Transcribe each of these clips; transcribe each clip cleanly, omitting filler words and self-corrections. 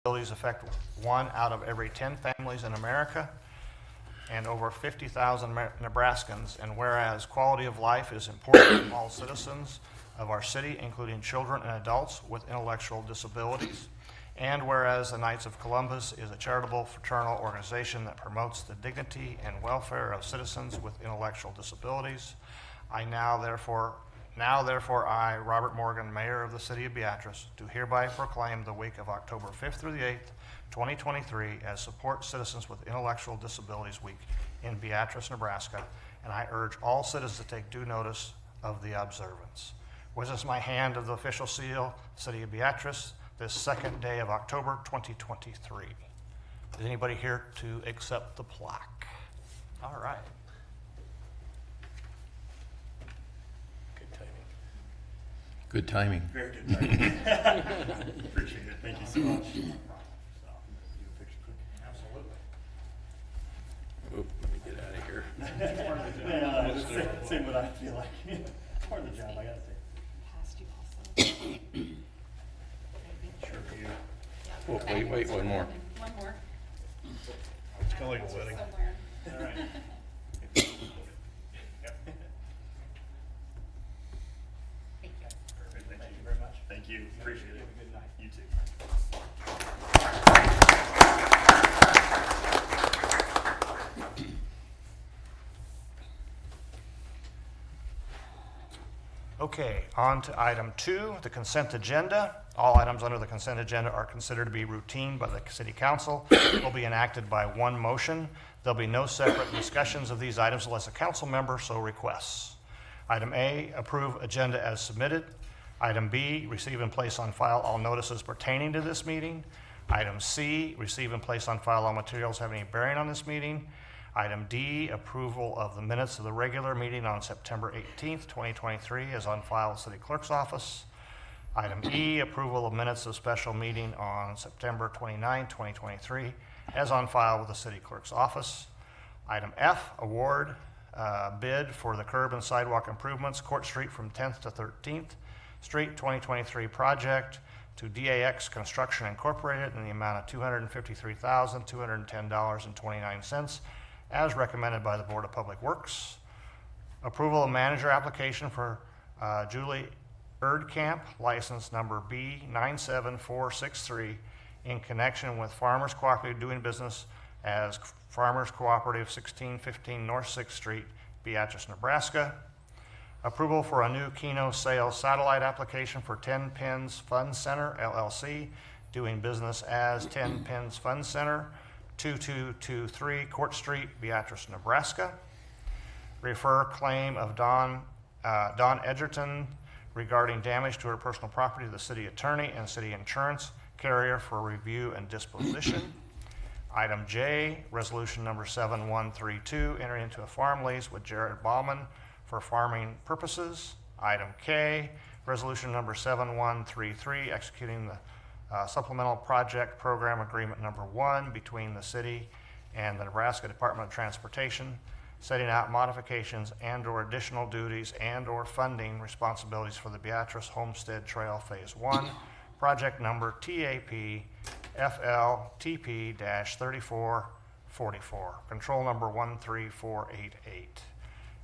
disabilities affect 1 out of every 10 families in America and over 50,000 Nebraskans. And whereas quality of life is important to all citizens of our city, including children and adults with intellectual disabilities. And whereas the Knights of Columbus is a charitable fraternal organization that promotes the dignity and welfare of citizens with intellectual disabilities, Now therefore I, Robert Morgan, Mayor of the City of Beatrice, do hereby proclaim the week of October 5th through the 8th, 2023 as Support Citizens with Intellectual Disabilities Week in Beatrice, Nebraska, and I urge all citizens to take due notice of the observance. With this my hand of the official seal, City of Beatrice, this second day of October 2023. Is anybody here to accept the plaque? All right. Good timing. Very good timing. Appreciate it. Thank you so much. Absolutely. Oop, let me get out of here. Same what I feel like. Part of the job, I gotta say. Sure for you. Oh, wait, one more. One more. It's kind of like a wedding. Somewhere. All right. Perfect. Thank you very much. Thank you. Appreciate it. Have a good night. You too. Okay, on to item 2, the consent agenda. All items under the consent agenda are considered to be routine by the City Council, will be enacted by one motion. There'll be no separate discussions of these items unless a council member so requests. Item A, approve agenda as submitted. Item B, receive and place on file all notices pertaining to this meeting. Item C, receive and place on file all materials having any bearing on this meeting. Item D, approval of the minutes of the regular meeting on September 18th, 2023, as on file at the City Clerk's office. Item E, approval of minutes of special meeting on September 29, 2023, as on file with the City Clerk's office. Item F, award bid for the curb and sidewalk improvements, Court Street from 10th to 13th Street 2023 project to DAX Construction Incorporated in the amount of $253,210.29 as recommended by the Board of Public Works. Approval of manager application for Julie Erdkamp, license number B97463, in connection with Farmers Cooperative doing business as Farmers Cooperative 1615 North 6th Street, Beatrice, Nebraska. Approval for a new Keno Sales satellite application for 10 Pins Fund Center, LLC, doing business as 10 Pins Fund Center, 2223 Court Street, Beatrice, Nebraska. Refer claim of Dawn Edgerton regarding damage to her personal property to the city attorney and city insurance carrier for review and disposition. Item J, resolution number 7132, entering into a farm lease with Jared Bauman for farming purposes. Item K, resolution number 7133, executing the supplemental project program agreement number 1 between the city and the Nebraska Department of Transportation, setting out modifications and or additional duties and or funding responsibilities for the Beatrice Homestead Trail Phase 1, project number TAP FLTP-3444, control number 13488.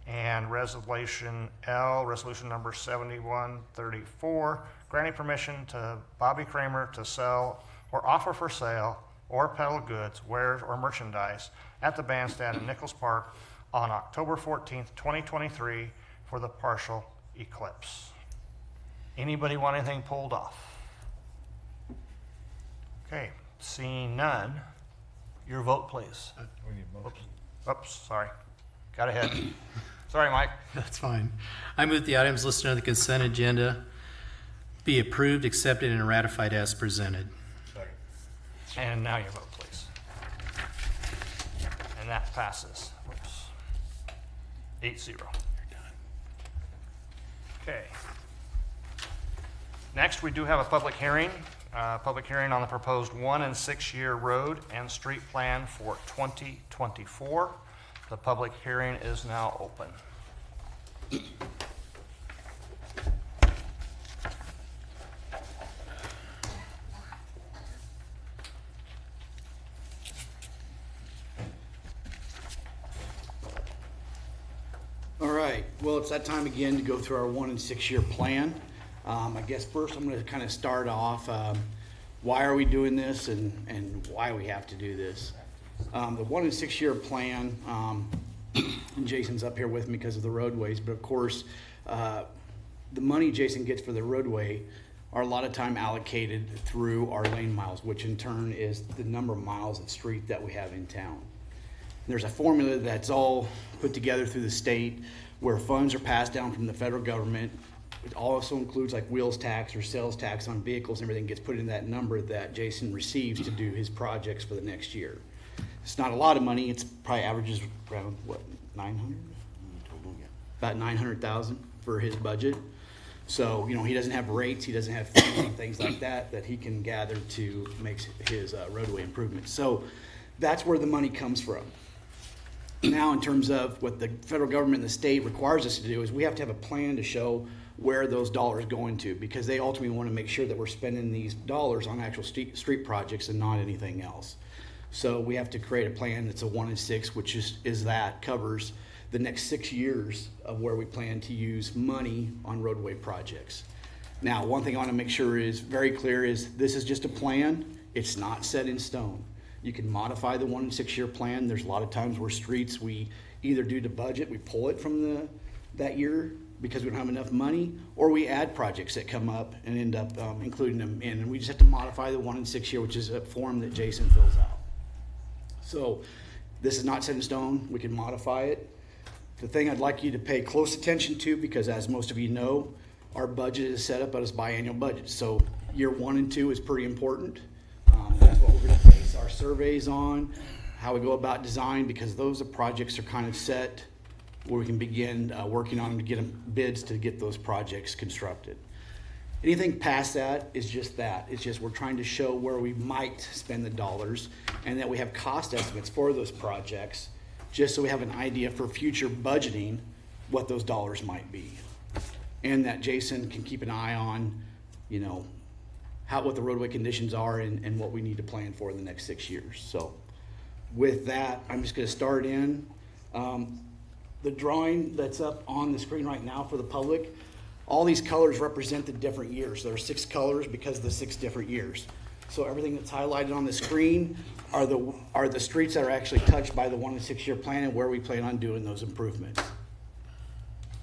And resolution L, resolution number 7134, granting permission to Bobby Kramer to sell or offer for sale or peddle goods, wares, or merchandise at the bandstand in Nichols Park on October 14th, 2023 for the partial eclipse. Anybody want anything pulled off? Okay, seeing none, your vote, please. We need a motion. Oops, sorry. Got ahead. Sorry, Mike. That's fine. I move the items listed on the consent agenda be approved, accepted, and ratified as presented. Second. And now your vote, please. And that passes. Whoops. 8-0. Okay. Next, we do have a public hearing. Public hearing on the proposed 1- and 6-year road and street plan for 2024. The public hearing is now open. Well, it's that time again to go through our 1 and 6 year plan. I guess first I'm going to kind of start off, why are we doing this and why we have to do this. The 1 and 6 year plan, and Jason's up here with me because of the roadways, but of course, the money Jason gets for the roadway are a lot of time allocated through our lane miles, which in turn is the number of miles of street that we have in town. There's a formula that's all put together through the state where funds are passed down from the federal government. It also includes like wheels tax or sales tax on vehicles and everything gets put in that number that Jason receives to do his projects for the next year. It's not a lot of money. It's probably averages around, what, 900? About 900,000 for his budget. So, you know, he doesn't have rates, he doesn't have fees and things like that he can gather to make his roadway improvements. So that's where the money comes from. Now, in terms of what the federal government and the state requires us to do is we have to have a plan to show where those dollars go into, because they ultimately want to make sure that we're spending these dollars on actual street projects and not anything else. So we have to create a plan that's a 1 and 6, which covers the next 6 years of where we plan to use money on roadway projects. Now, one thing I want to make sure is very clear is this is just a plan. It's not set in stone. You can modify the 1 and 6 year plan. There's a lot of times where streets, we either due to budget, we pull it from that year because we don't have enough money, or we add projects that come up and end up including them in. And we just have to modify the 1 and 6 year, which is a form that Jason fills out. So this is not set in stone. We can modify it. The thing I'd like you to pay close attention to, because as most of you know, our budget is set up as biannual budget. So year 1 and 2 is pretty important. That's what we're going to base our surveys on, how we go about design, because those projects are kind of set where we can begin working on them to get them bids to get those projects constructed. Anything past that is just that. It's just we're trying to show where we might spend the dollars and that we have cost estimates for those projects, just so we have an idea for future budgeting what those dollars might be. And that Jason can keep an eye on, you know, what the roadway conditions are and what we need to plan for in the next 6 years. So with that, I'm just gonna start in. The drawing that's up on the screen right now for the public, all these colors represent the different years. There are 6 colors because of the 6 different years. So everything that's highlighted on the screen are the streets that are actually touched by the 1 and 6 year plan and where we plan on doing those improvements.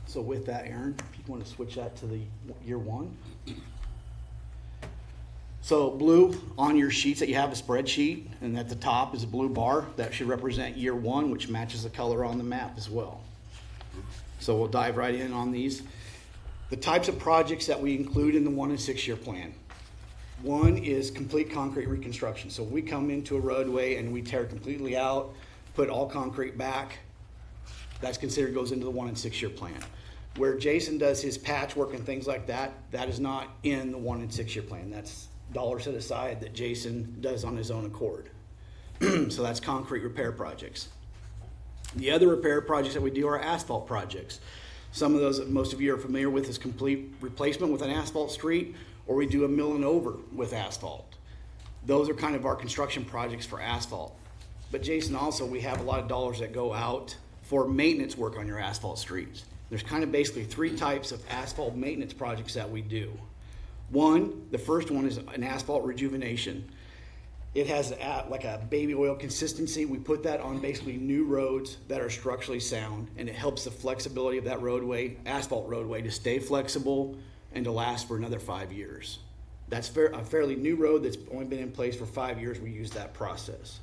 So with that, Aaron, if you want to switch that to the year 1. So blue on your sheets that you have a spreadsheet, and at the top is a blue bar that should represent year 1, which matches the color on the map as well. So we'll dive right in on these. The types of projects that we include in the 1 and 6 year plan. 1 is complete concrete reconstruction. So we come into a roadway and we tear it completely out, put all concrete back. That's considered goes into the 1 and 6 year plan. Where Jason does his patchwork and things like that, that is not in the 1 and 6 year plan. That's dollars set aside that Jason does on his own accord. So that's concrete repair projects. The other repair projects that we do are asphalt projects. Some of those that most of you are familiar with is complete replacement with an asphalt street, or we do a mill and over with asphalt. Those are kind of our construction projects for asphalt. But Jason, also, we have a lot of dollars that go out for maintenance work on your asphalt streets. There's kind of basically 3 types of asphalt maintenance projects that we do. The first one is an asphalt rejuvenation. It has like a baby oil consistency. We put that on basically new roads that are structurally sound, and it helps the flexibility of that roadway, asphalt roadway, to stay flexible and to last for another 5 years. That's a fairly new road that's only been in place for 5 years. We use that process.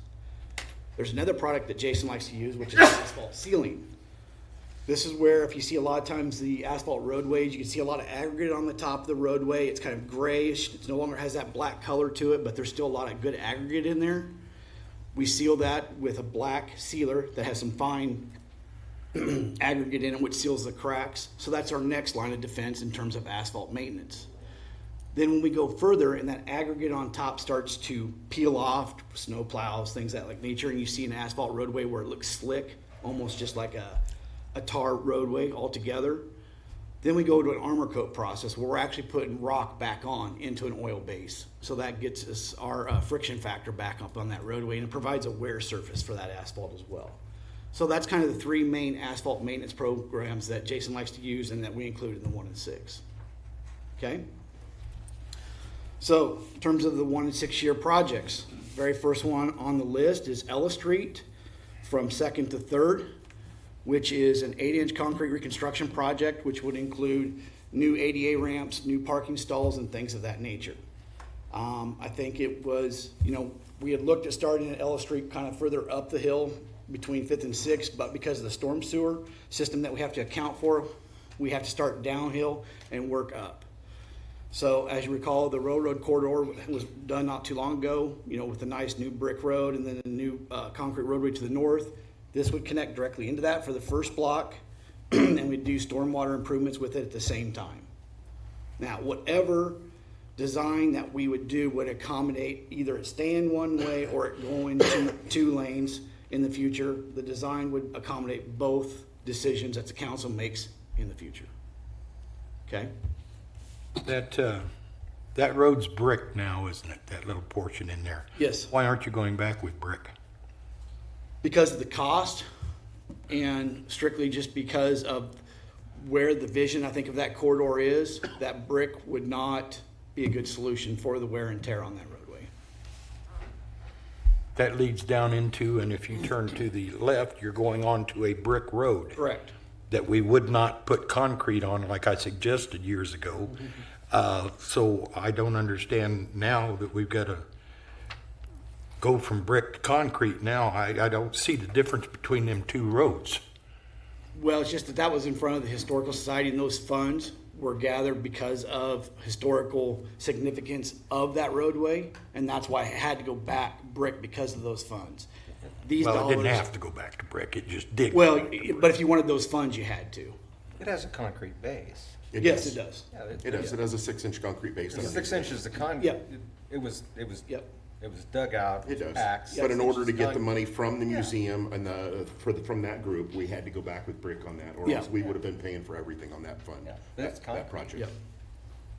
There's another product that Jason likes to use, which is asphalt sealing. This is where, if you see a lot of times the asphalt roadways, you can see a lot of aggregate on the top of the roadway. It's kind of grayish. It no longer has that black color to it, but there's still a lot of good aggregate in there. We seal that with a black sealer that has some fine aggregate in it, which seals the cracks. So that's our next line of defense in terms of asphalt maintenance. Then when we go further and that aggregate on top starts to peel off, snow plows, things of that like nature, and you see an asphalt roadway where it looks slick, almost just like a tar roadway altogether. Then we go to an armor coat process where we're actually putting rock back on into an oil base. So that gets us our friction factor back up on that roadway, and it provides a wear surface for that asphalt as well. So that's kind of the three main asphalt maintenance programs that Jason likes to use and that we include in the 1 and 6. Okay? So in terms of the 1 and 6 year projects, very first one on the list is Ella Street from 2nd to 3rd, which is an 8-inch concrete reconstruction project, which would include new ADA ramps, new parking stalls, and things of that nature. I think it was, we had looked at starting at Ella Street kind of further up the hill between 5th and 6th, but because of the storm sewer system that we have to account for, we have to start downhill and work up. So as you recall, the railroad corridor was done not too long ago, with a nice new brick road and then a new concrete roadway to the north. This would connect directly into that for the first block, and we'd do stormwater improvements with it at the same time. Now, whatever design that we would do would accommodate either it staying one way or it going two lanes in the future. The design would accommodate both decisions that the council makes in the future. Okay? That road's brick now, isn't it? That little portion in there. Yes. Why aren't you going back with brick? Because of the cost and strictly just because of where the vision, I think, of that corridor is, that brick would not be a good solution for the wear and tear on that roadway. That leads down into, and if you turn to the left, you're going on to a brick road. Correct. That we would not put concrete on like I suggested years ago. So I don't understand now that we've got to go from brick to concrete now. I don't see the difference between them two roads. Well, it's just that was in front of the Historical Society, and those funds were gathered because of historical significance of that roadway, and that's why it had to go back brick because of those funds. These Well, dollars, it didn't have to go back to brick, it just did. well, but if you wanted those funds, you had to. It has a concrete base. Yes, it does. Yeah, It does. It has a 6-inch concrete base. It's 6 inches of Yep. concrete. It was Yep. dug out. It does. Axed, But in 6 order to inches get the con- money from the museum and from that group, we had to go back with brick on that, or Yeah. else we would have been paying for everything on that fund. Yeah, that's That concrete. project. Yep.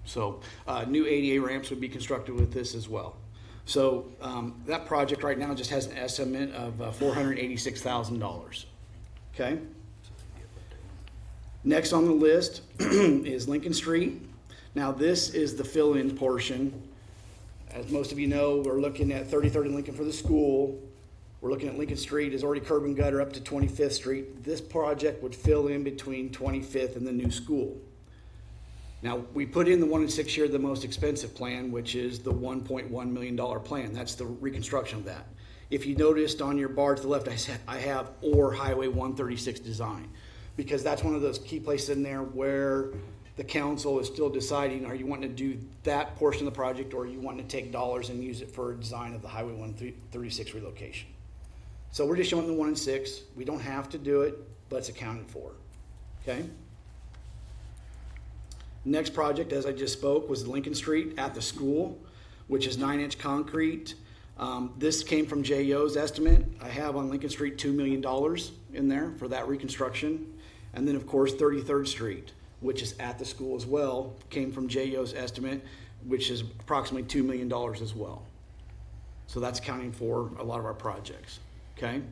So, new ADA ramps would be constructed with this as well. So, that project right now just has an estimate of $486,000. Okay? Next on the list is Lincoln Street. Now, this is the fill-in portion. As most of you know, we're looking at 33rd and Lincoln for the school. We're looking at Lincoln Street is already curb and gutter up to 25th Street. This project would fill in between 25th and the new school. Now, we put in the 1 and 6 year, the most expensive plan, which is the $1.1 million plan. That's the reconstruction of that. If you noticed on your bar to the left, I have or Highway 136 design, because that's one of those key places in there where the council is still deciding, are you wanting to do that portion of the project, or are you wanting to take dollars and use it for a design of the Highway 136 relocation? So we're just showing the 1 and 6. We don't have to do it, but it's accounted for. Okay? Next project, as I just spoke, was Lincoln Street at the school, which is 9-inch concrete. This came from JO's estimate. I have on Lincoln Street $2 million in there for that reconstruction. And then, of course, 33rd Street, which is at the school as well, came from JO's estimate, which is approximately $2 million as well. So that's accounting for a lot of our projects. Okay?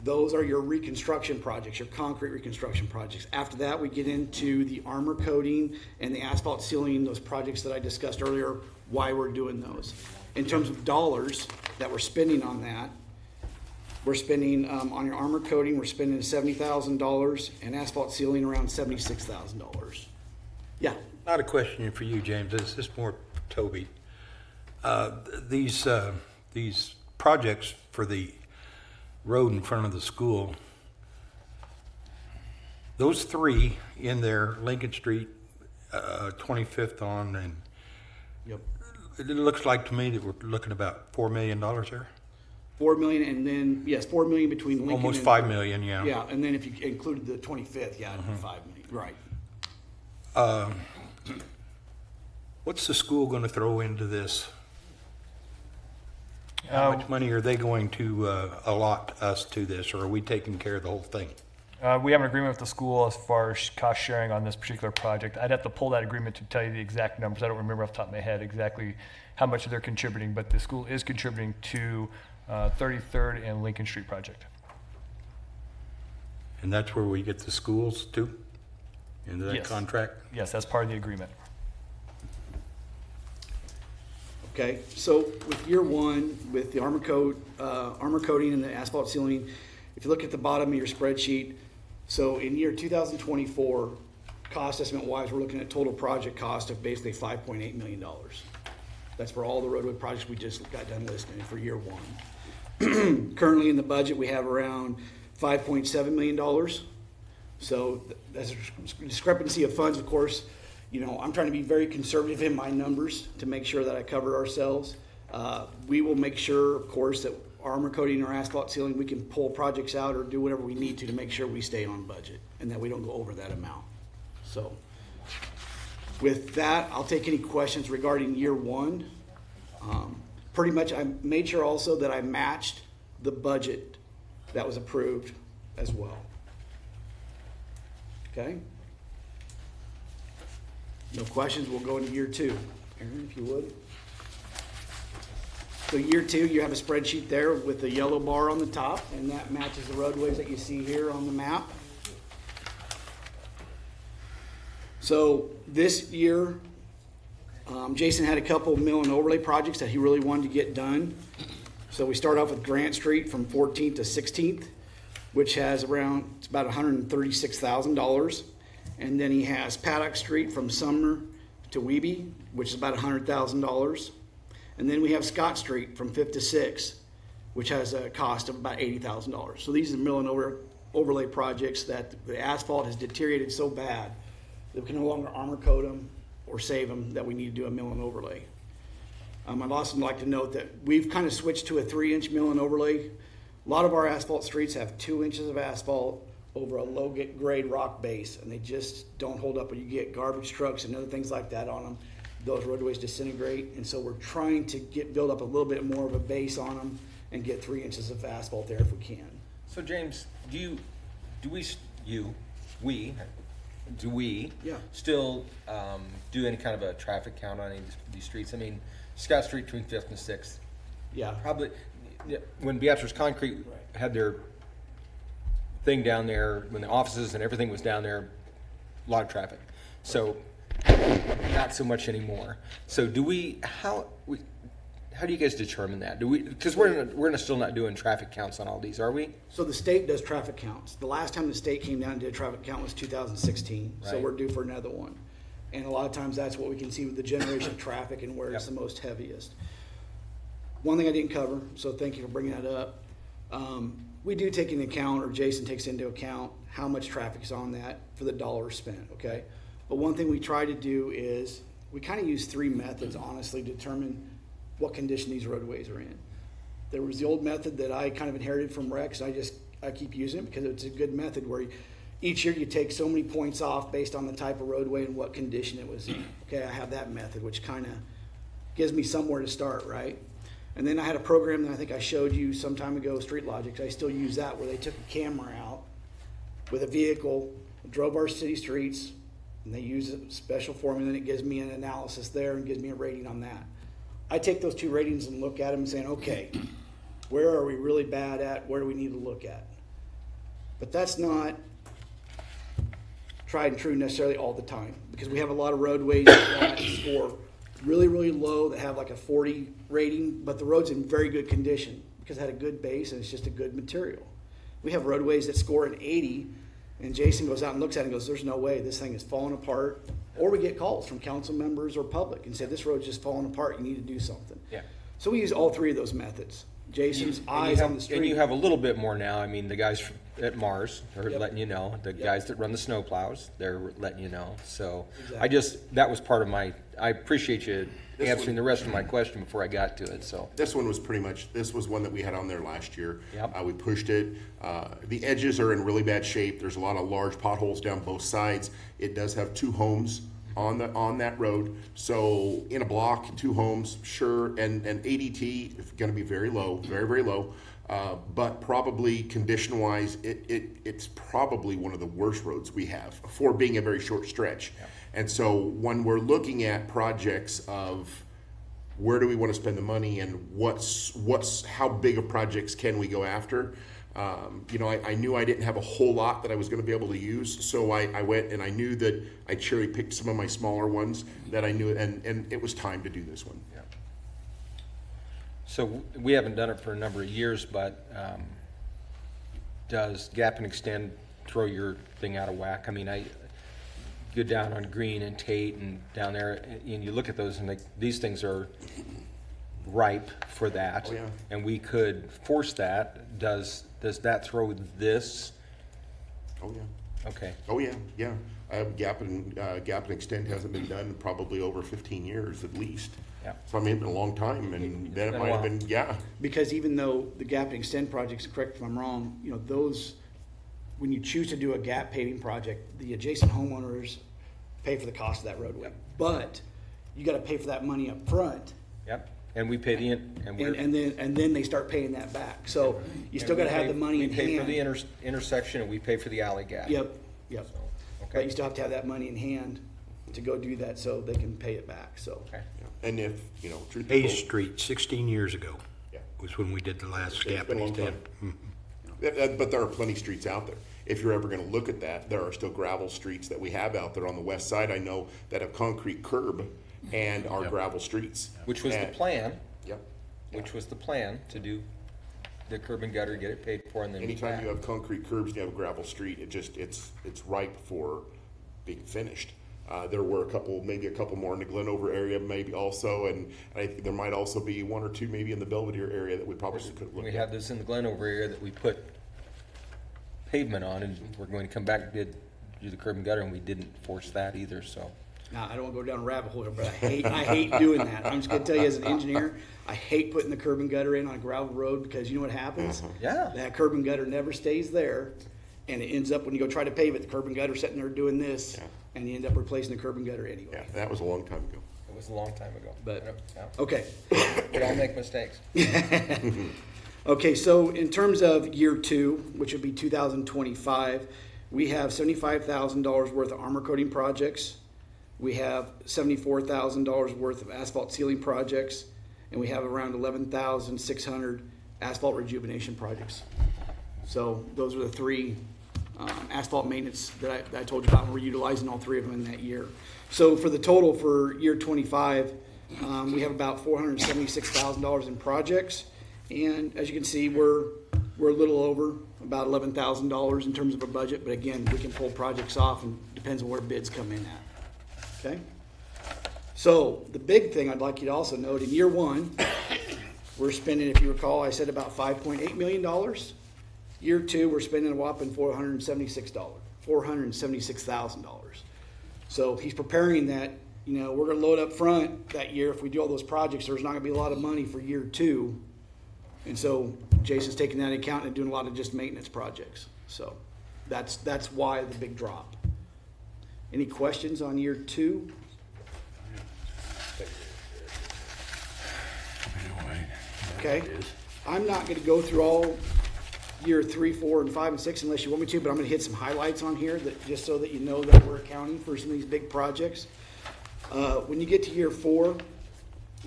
Those are your reconstruction projects, your concrete reconstruction projects. After that, we get into the armor coating and the asphalt sealing, those projects that I discussed earlier, why we're doing those. In terms of dollars that we're spending on that, we're spending, on your armor coating, we're spending $70,000, and asphalt sealing around $76,000. Yeah, Not a question for you, James, this is more Toby. These projects for the road in front of the school, those three in there, Lincoln Street, 25th on, and yep. it looks like to me that we're looking about $4 million there. 4 million, and then, yes, 4 million between Lincoln Almost and 5 million, yeah. Yeah, and then if you included the 25th, yeah, it'd be 5 million, right. What's the school going to throw into this? How much money are they going to allot us to this, or are we taking care of the whole thing? We have an agreement with the school as far as cost sharing on this particular project. I'd have to pull that agreement to tell you the exact numbers. I don't remember off the top of my head exactly how much they're contributing, but the school is contributing to 33rd and Lincoln Street project. And that's where we get the schools too? Into that Yes. contract? Yes, that's part of the agreement. Okay, so with year one, with the armor coating and the asphalt sealing, if you look at the bottom of your spreadsheet, so in year 2024, cost estimate wise, we're looking at total project cost of basically $5.8 million. That's for all the roadway projects we just got done listing for year one. Currently in the budget, we have around $5.7 million. So that's a discrepancy of funds, of course. You know, I'm trying to be very conservative in my numbers to make sure that I cover ourselves. We will make sure, of course, that armor coating or asphalt sealing, we can pull projects out or do whatever we need to make sure we stay on budget and that we don't go over that amount. So with that, I'll take any questions regarding year one. Pretty much, I made sure also that I matched the budget that was approved as well. Okay? No questions, we'll go into year two. Aaron, if you would. So year two, you have a spreadsheet there with the yellow bar on the top, and that matches the roadways that you see here on the map. So this year, Jason had a couple mill and overlay projects that he really wanted to get done. So we start off with Grant Street from 14th to 16th, which has around, it's about $136,000. And then he has Paddock Street from Sumner to Weeby, which is about $100,000. And then we have Scott Street from 5th to 6th, which has a cost of about $80,000. So these are mill and overlay projects that the asphalt has deteriorated so bad that we can no longer armor coat them or save them, that we need to do a mill and overlay. I'd also like to note that we've kind of switched to a 3-inch mill and overlay. A lot of our asphalt streets have 2 inches of asphalt over a low grade rock base, and they just don't hold up when you get garbage trucks and other things like that on them. Those roadways disintegrate, and so we're trying to build up a little bit more of a base on them and get 3 inches of asphalt there if we can. So James, do we Yeah. still do any kind of a traffic count on any of these streets? I mean, Scott Street between 5th and 6th, Yeah. probably, when Beatrice Concrete had their thing down there, when the offices and everything was down there, a lot of traffic. So not so much anymore. So how do you guys determine that? Because we're still not doing traffic counts on all these, are we? So the state does traffic counts. The last time the state came down and did a traffic count was 2016. So Right. we're due for another one. And a lot of times that's what we can see with the generation of traffic and where it's Yep. the most heaviest. One thing I didn't cover, so thank you for bringing that up. We do take into account, or Jason takes into account, how much traffic is on that for the dollars spent, okay? But one thing we try to do is, we kind of use 3 methods, honestly, to determine what condition these roadways are in. There was the old method that I kind of inherited from Rex. I keep using it because it's a good method where each year you take so many points off based on the type of roadway and what condition it was in. Okay, I have that method, which kind of gives me somewhere to start, right? And then I had a program that I think I showed you some time ago, Street Logic. I still use that, where they took a camera out with a vehicle, drove our city streets, and they use a special formula, and it gives me an analysis there and gives me a rating on that. I take those 2 ratings and look at them and saying, okay, where are we really bad at? Where do we need to look at? But that's not tried and true necessarily all the time, because we have a lot of roadways that score really, really low, that have like a 40 rating, but the road's in very good condition because it had a good base and it's just a good material. We have roadways that score an 80, and Jason goes out and looks at it and goes, there's no way, this thing is falling apart. Or we get calls from council members or public and say, this road's just falling apart, you need to do something. Yeah. So we use all 3 of those methods. Jason's eyes on the street. And you have a little bit more now. I mean, the guys at Mars are Yep. letting you know. The guys that run the snow plows, they're letting you know. So Exactly. that was part of I appreciate you This answering one- the rest of my question before I got to it, so. This one was this was one that we had on there last year. Yep. We pushed it. The edges are in really bad shape. There's a lot of large potholes down both sides. It does have 2 homes on that road. So in a block, 2 homes, sure, and ADT is gonna be very low, very, very low. But probably condition-wise, it's probably one of the worst roads we have for being a very short stretch. And so when we're looking at projects of where do we want to spend the money and how big of projects can we go after, You know, I knew I didn't have a whole lot that I was gonna be able to use, so I went and I knew that I cherry picked some of my smaller ones that I knew, and it was time to do this one. So we haven't done it for a number of years, but does gap and extend throw your thing out of whack? I mean, I go down on Green and Tate and down there, and you look at those and like, these things are ripe for that. Oh, yeah. And we could force that. Does that throw this? Oh, yeah. Okay. Oh, yeah, yeah. Gap and extend hasn't been done in probably over 15 years at least. Yeah. So I mean, it's been a long time, and then it been a might have while. been, yeah. Because even though the gap and extend projects, correct if I'm wrong, you know, those, when you choose to do a gap paving project, the adjacent homeowners pay for the cost of that roadway. But you gotta pay for that money up front, Yep. And we pay the, and then they start paying that back. So you still gotta have the money in We pay for the hand. intersection and we pay for the alley gap. Yep, yep. So, But okay. you still have to have that money in hand to go do that so they can pay it back, so. Okay. Yeah. And if, you know, truth be A told, Street, 16 years ago, Yeah. was when we did the last It's gap been and a long extend. but there are plenty of streets out there. If you're ever gonna look at that, there are still gravel streets that we have out there on the west side, I know, that have concrete curb and are gravel streets. Which was the And- plan, Yep. which was the plan to do the curb and gutter, get it paid for and then. be Anytime back. you have concrete curbs and you have a gravel street, it's ripe for being finished. There were maybe a couple more in the Glenover area maybe also, and I think there might also be one or two maybe in the Belvedere area that we probably could look We at. had this in the Glenover area that we put pavement on and we're going to come back and do the curb and gutter and we didn't force that either, so. Now, I don't wanna go down a rabbit hole here, but I hate doing that. I'm just gonna tell you as an engineer, I hate putting the curb and gutter in on a gravel road because you know what happens? Yeah. That curb and gutter never stays there, and it ends up, when you go try to pave it, the curb and gutter sitting there doing this, and you end up replacing the curb and gutter Yeah, anyway. that was a long time ago. It was a long time ago. But- Yeah. Okay, We all make mistakes. okay, so in terms of year two, which would be 2025, we have $75,000 worth of armor coating projects. We have $74,000 worth of asphalt sealing projects, and we have around 11,600 asphalt rejuvenation projects. So those are the three asphalt maintenance that I told you about, and we're utilizing all three of them in that year. So for the total for year 25, we have about $476,000 in projects, and as you can see, we're a little over about $11,000 in terms of a budget, but again, we can pull projects off, and depends on where bids come in at. Okay? So the big thing I'd like you to also note, in year one, we're spending, if you recall, I said about $5.8 million. Year two, we're spending a whopping $476,000. So he's preparing that, you know, we're gonna load up front that year. If we do all those projects, there's not gonna be a lot of money for year two. And so Jason's taking that into account and doing a lot of just maintenance projects. So that's why the big drop. Any questions on year two? Okay, I'm not gonna go through all year 3, 4, and 5, and 6 unless you want me to, but I'm gonna hit some highlights on here that, just so that you know that we're accounting for some of these big projects. When you get to year 4,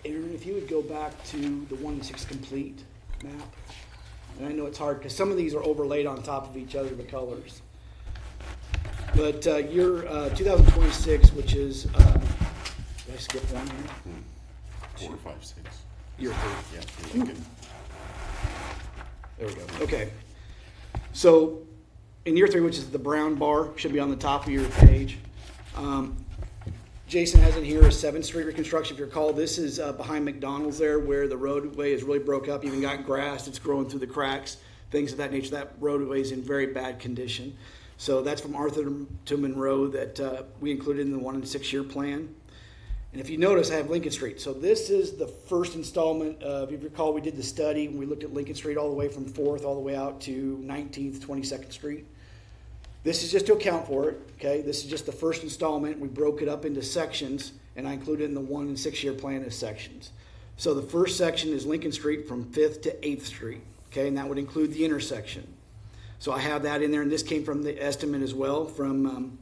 Aaron, if you would go back to the 1 and 6 complete map. And I know it's hard, because some of these are overlaid on top of each other, the colors. But year 2026, which is, did I skip one here? 4, 5, 6. Year 3. Yeah, you're looking. There we go. Okay. So in year 3, which is the brown bar, should be on the top of your page. Jason has in here a 7th Street reconstruction. If you recall, this is behind McDonald's there, where the roadway is really broke up, even got grass, it's growing through the cracks, things of that nature. That roadway is in very bad condition. So that's from Arthur to Monroe that we included in the 1 and 6 year plan. And if you notice, I have Lincoln Street. So this is the first installment of, if you recall, we did the study when we looked at Lincoln Street all the way from 4th all the way out to 19th, 22nd Street. This is just to account for it, okay? This is just the first installment. We broke it up into sections, and I included it in the 1 and 6 year plan as sections. So the first section is Lincoln Street from 5th to 8th Street, okay? And that would include the intersection. So I have that in there, and this came from the estimate as well from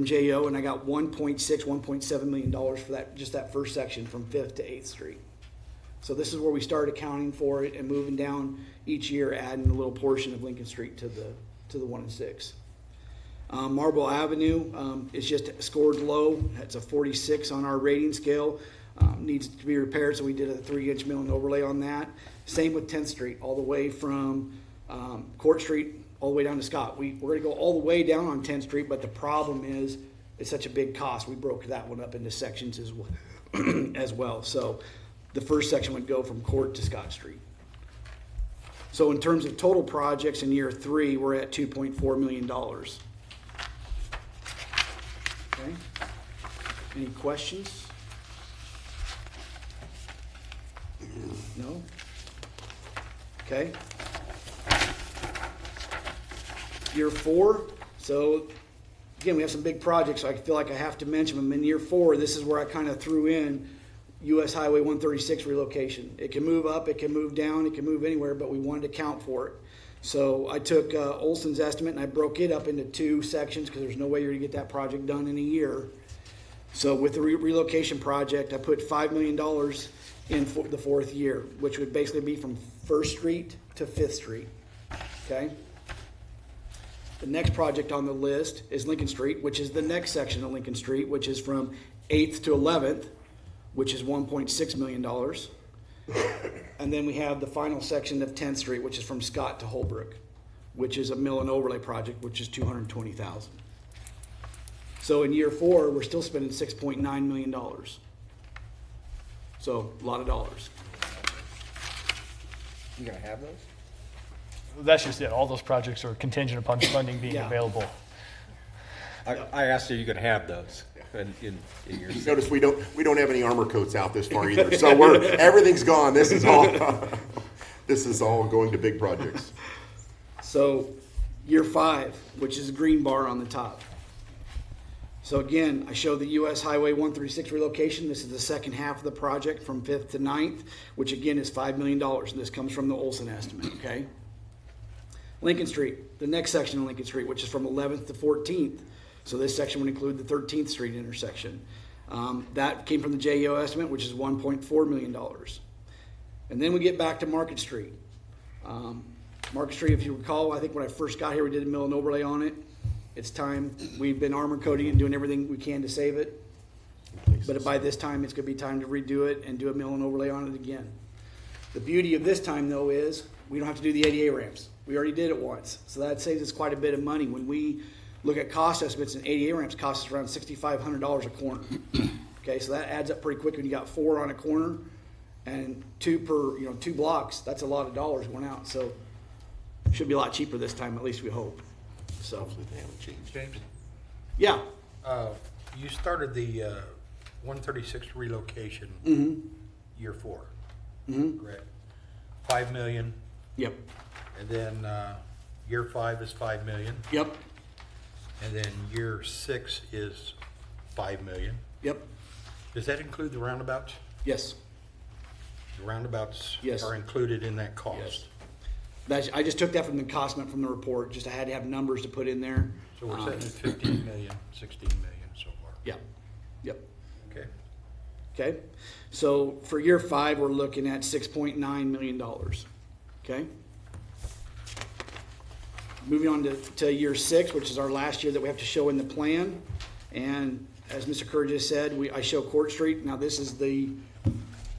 JO, and I got $1.7 million for that, just that first section from 5th to 8th Street. So this is where we start accounting for it and moving down each year, adding a little portion of Lincoln Street to the 1 and 6. Marble Avenue is just scored low. It's a 46 on our rating scale. Needs to be repaired, so we did a 3-inch mill and overlay on that. Same with 10th Street, all the way from Court Street all the way down to Scott. We're going to go all the way down on 10th Street, but the problem is it's such a big cost. We broke that one up into sections as well. So the first section would go from Court to Scott Street. So in terms of total projects in year 3, we're at $2.4 million. Okay. Any questions? No? Okay. Year 4, so again, we have some big projects, so I feel like I have to mention them. In year 4, this is where I kind of threw in US Highway 136 relocation. It can move up, it can move down, it can move anywhere, but we wanted to count for it. So I took Olson's estimate and I broke it up into 2 sections because there's no way you're going to get that project done in a year. So with the relocation project, I put $5 million in the 4th year, which would basically be from 1st Street to 5th Street. Okay? The next project on the list is Lincoln Street, which is the next section of Lincoln Street, which is from 8th to 11th, which is $1.6 million. And then we have the final section of 10th Street, which is from Scott to Holbrook, which is a mill and overlay project, which is $220,000. So in year 4, we're still spending $6.9 million. So a lot of dollars. You gonna have those? That's just it. All those projects are contingent upon funding being Yeah. available. I asked you gonna have those in your. Notice we don't have any armor coats out this far either, so everything's gone. This is all going to big projects. So year 5, which is a green bar on the top. So again, I show the US Highway 136 relocation. This is the second half of the project from 5th to 9th, which again is $5 million. And this comes from the Olson estimate, okay? Lincoln Street, the next section of Lincoln Street, which is from 11th to 14th. So this section would include the 13th Street intersection. That came from the JEO estimate, which is $1.4 million. And then we get back to Market Street. Market Street, if you recall, I think when I first got here, we did a mill and overlay on it. It's time. We've been armor coating and doing everything we can to save it. But by this time, it's going to be time to redo it and do a mill and overlay on it again. The beauty of this time, though, is we don't have to do the ADA ramps. We already did it once. So that saves us quite a bit of money. When we look at cost estimates, and ADA ramps cost us around $6,500 a corner. Okay, so that adds up pretty quick when you got 4 on a corner and 2 per, 2 blocks. That's a lot of dollars going out. So it should be a lot cheaper this time, at least we hope. So, James, yeah. you started the 136 relocation year 4, correct? 5 million, Yep. and then year 5 is 5 million, Yep. and then year 6 is 5 million. Yep. Does that include the roundabouts? Yes. The roundabouts Yes. are included in that cost. Yes. I just took that from the cosment from the report. Just I had to have numbers to put in there. So we're sitting at 15 million, 16 million so far. Yep. Yep. Okay. Okay. So for year 5, we're looking at $6.9 million. Okay. Moving on to year 6, which is our last year that we have to show in the plan. And as Mr. Kerr just said, I show Court Street. Now this is the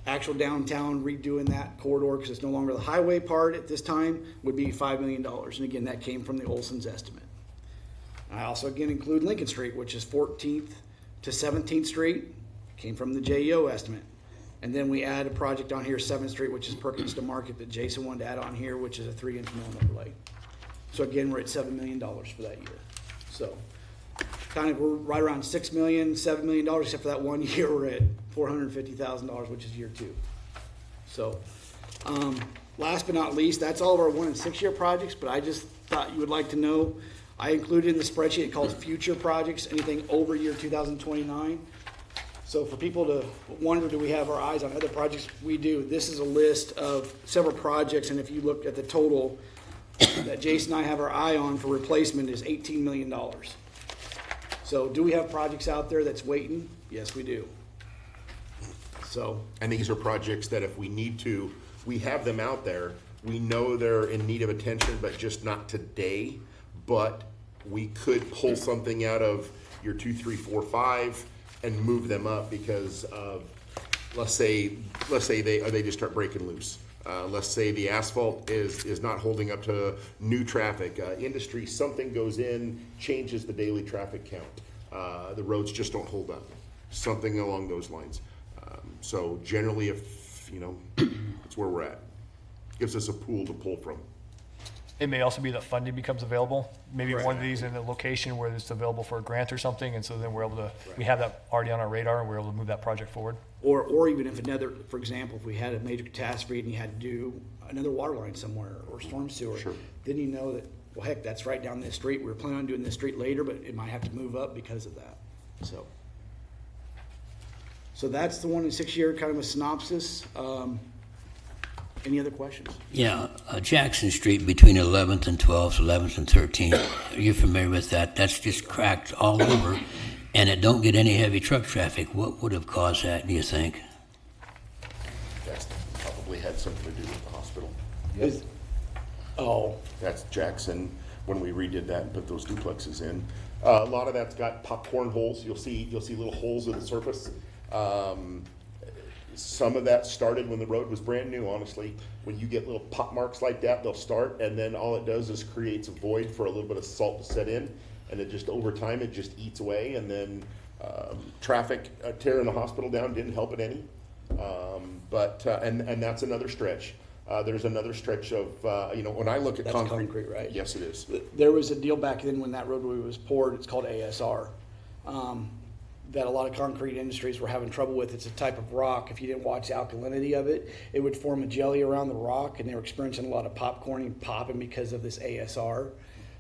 actual downtown, redoing that corridor because it's no longer the highway part at this time, would be $5 million. And again, that came from the Olson's estimate. I also again include Lincoln Street, which is 14th to 17th Street, came from the JEO estimate. And then we add a project on here, 7th Street, which is Perkins to Market, that Jason wanted to add on here, which is a 3-inch mill and overlay. So again, we're at $7 million for that year. So kind of we're right around $6 million, $7 million, except for that one year we're at $450,000, which is year 2. So last but not least, that's all of our 1 and 6 year projects, but I just thought you would like to know, I included in the spreadsheet, it calls future projects, anything over year 2029. So for people to wonder, do we have our eyes on other projects? We do. This is a list of several projects, and if you look at the total that Jason and I have our eye on for replacement is $18 million. So do we have projects out there that's waiting? Yes, we do. So, And these are projects that if we need to, we have them out there. We know they're in need of attention, but just not today. But we could pull something out of your 2, 3, 4, 5 and move them up because of, let's say they just start breaking loose. Let's say the asphalt is not holding up to new traffic. Industry, something goes in, changes the daily traffic count. The roads just don't hold up. Something along those lines. So generally, if, that's where we're at. Gives us a pool to pull from. It may also be that funding becomes available. Maybe one of these in a location where it's available for a grant or something, and so then we're able to, we have that already on our radar, and we're able to move that project forward. or even if another, for example, if we had a major catastrophe and you had to do another water line somewhere or storm sewer, Sure. then you know that, well, heck, that's right down this street. We were planning on doing this street later, but it might have to move up because of that. So that's the 1 in 6 year, kind of a synopsis. Any other questions? Yeah, Jackson Street between 11th and 12th, 11th and 13th. Are you familiar with that? That's just cracked all over, and it don't get any heavy truck traffic. What would have caused that, do you think? That's probably had something to do with the hospital. Is- Oh, That's Jackson, when we redid that and put those duplexes in. A lot of that's got popcorn holes. You'll see little holes in the surface. Some of that started when the road was brand new, honestly. When you get little pop marks like that, they'll start, and then all it does is creates a void for a little bit of salt to set in, and it just, over time, it just eats away, and then traffic tearing the hospital down didn't help it any. And that's another stretch. There's another stretch of, when I look at That's concrete, right? Yes, it is. there was a deal back then when that roadway was poured, it's called ASR, that a lot of concrete industries were having trouble with. It's a type of rock. If you didn't watch the alkalinity of it, it would form a jelly around the rock, and they were experiencing a lot of popcorning, popping because of this ASR.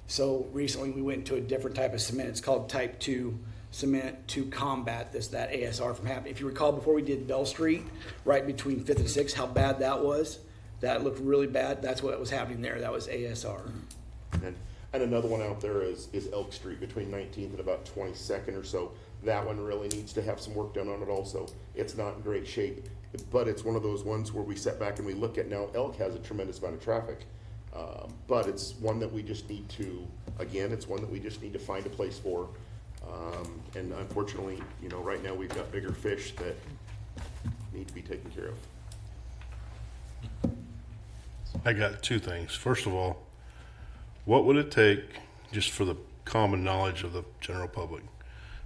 So recently we went into a different type of cement. It's called type 2 cement to combat that ASR from happening. If you recall, before we did Bell Street, right between 5th and 6th, how bad that was. That looked really bad. That's what was happening there. That was ASR. And another one out there is Elk Street between 19th and about 22nd or so. That one really needs to have some work done on it also. It's not in great shape, but it's one of those ones where we sit back and we look at, now Elk has a tremendous amount of traffic, but it's one that we just need to, it's one that we just need to find a place for. And unfortunately, right now we've got bigger fish that need to be taken care of. I got two things. First of all, what would it take, just for the common knowledge of the general public,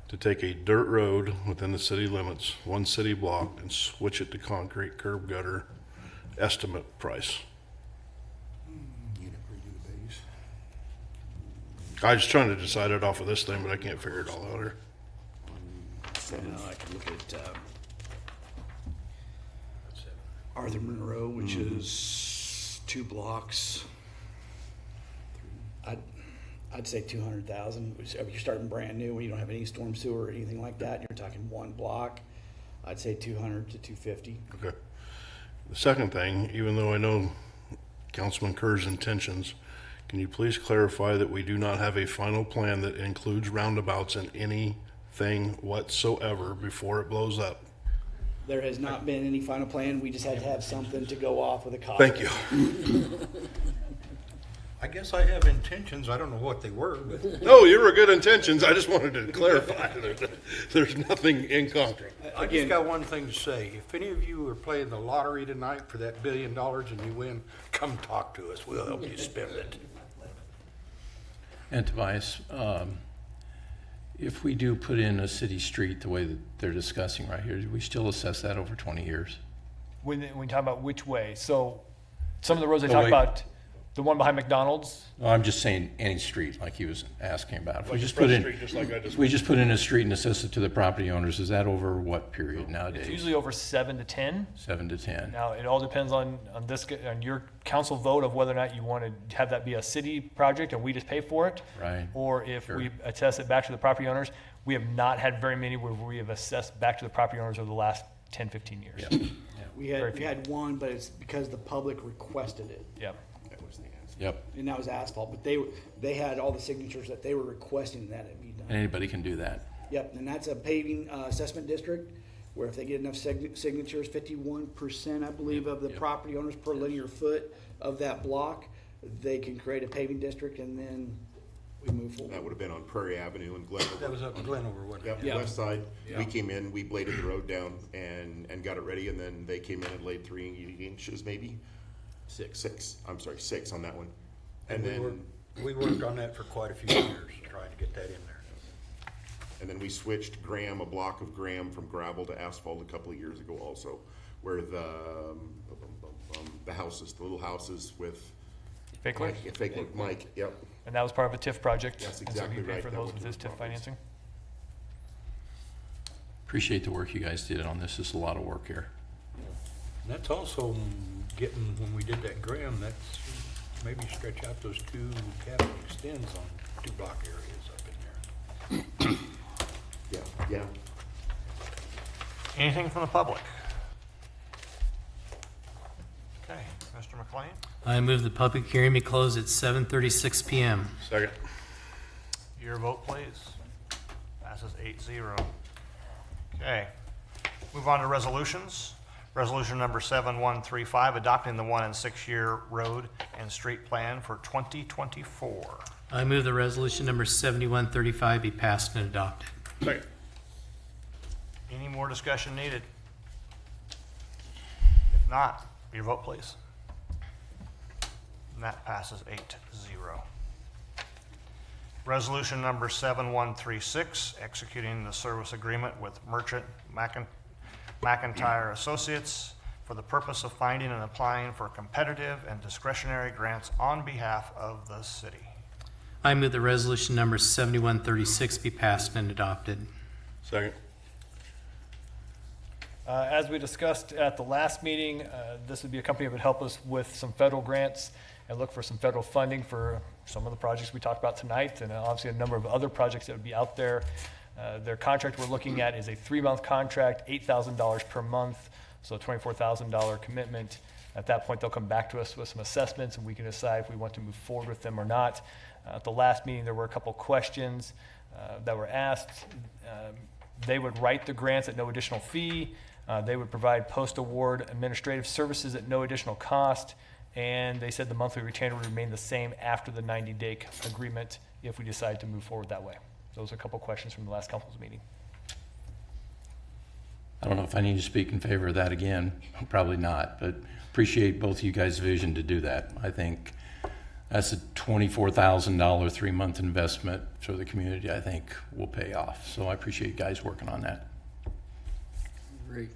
to take a dirt road within the city limits, one city block, and switch it to concrete curb gutter estimate price? I was trying to decide it off of this thing, but I can't figure it all out here. I can look at Arthur Monroe, which is 2 blocks. I'd say 200,000. If you're starting brand new, when you don't have any storm sewer or anything like that, and you're talking 1 block, I'd say 200 to 250. Okay. The second thing, even though I know Councilman Kerr's intentions, can you please clarify that we do not have a final plan that includes roundabouts in anything whatsoever before it blows up? There has not been any final plan. We just had to have something to go off with a cost. Thank you. I guess I have intentions, I don't know what they were, but No, you were good intentions. I just wanted to clarify. There's nothing in concrete. I just got one thing to say. If any of you are playing the lottery tonight for that $1 billion and you win, come talk to us, we'll help you spend it. And Tobias, if we do put in a city street the way that they're discussing right here, do we still assess that over 20 years? When we talk about which way, so some of the roads they Oh, talk wait. about, the one behind McDonald's, No, I'm just saying any street, like he was asking about. If we Like just a put fresh in, street, just like I just if we just put in a street and assess it to the property owners, is that over what period it's nowadays? usually over 7 to 10. 7 to 10. Now, it all depends on your council vote of whether or not you want to have that be a city project and we just pay for it. Right. Or if Sure. we assess it back to the property owners. We have not had very many where we have assessed back to the property owners over the last 10, 15 years. Yeah. We Very had few. one, but it's because the public requested it. Yep. Yep. And that was asphalt, but they had all the signatures that they were requesting that it be done. And anybody can do that. Yep, and that's a paving assessment district. where if they get enough signatures, 51%, I believe, of the property owners per linear foot of that block, they can create a paving district, and then we move forward. That would have been on Prairie Avenue and Glen. That was up in Glenover, wasn't it? Yep, Yeah. west side. We came in, we bladed the road down and got it ready, and then they came in and laid 3 inches maybe? Six, I'm sorry, 6 on that one. And then, We worked on that for quite a few years, trying to get that in there. and then we switched a block of Graham from gravel to asphalt a couple of years ago also, where the houses, the little houses with Fakeler? Mike, yep. And that was part of a TIF project. That's And exactly so he paid right. for That those went with to his the TIF properties. financing. Appreciate the work you guys did on this. It's a lot of work here. And that's also getting, when we did that Graham, that's maybe stretch out those 2 cabinet extends on 2 block areas up in there. Yeah. Anything from the public? Okay, Mr. McLean? I move the public hearing be closed at 7:36 PM. Second. Your vote, please. Passes 8-0. Okay, move on to resolutions. Resolution number 7135, adopting the 1 and 6 year road and street plan for 2024. I move the resolution number 7135 be passed and adopted. Second. Any more discussion needed? If not, your vote, please. And that passes 8-0. Resolution number 7136, executing the service agreement with Merchant McIntyre Associates for the purpose of finding and applying for competitive and discretionary grants on behalf of the city. I move the resolution number 7136 be passed and adopted. Second. As we discussed at the last meeting, this would be a company that would help us with some federal grants and look for some federal funding for some of the projects we talked about tonight, and obviously a number of other projects that would be out there. Their contract we're looking at is a 3-month contract, $8,000 per month, so a $24,000 commitment. At that point, they'll come back to us with some assessments, and we can decide if we want to move forward with them or not. At the last meeting, there were a couple questions that were asked. They would write the grants at no additional fee. They would provide post-award administrative services at no additional cost. And they said the monthly retainer would remain the same after the 90-day agreement if we decide to move forward that way. Those are a couple questions from the last council's meeting. I don't know if I need to speak in favor of that again. Probably not, but appreciate both of you guys' vision to do that. I think that's a $24,000 3-month investment for the community, I think will pay off. So I appreciate you guys working on that. Great.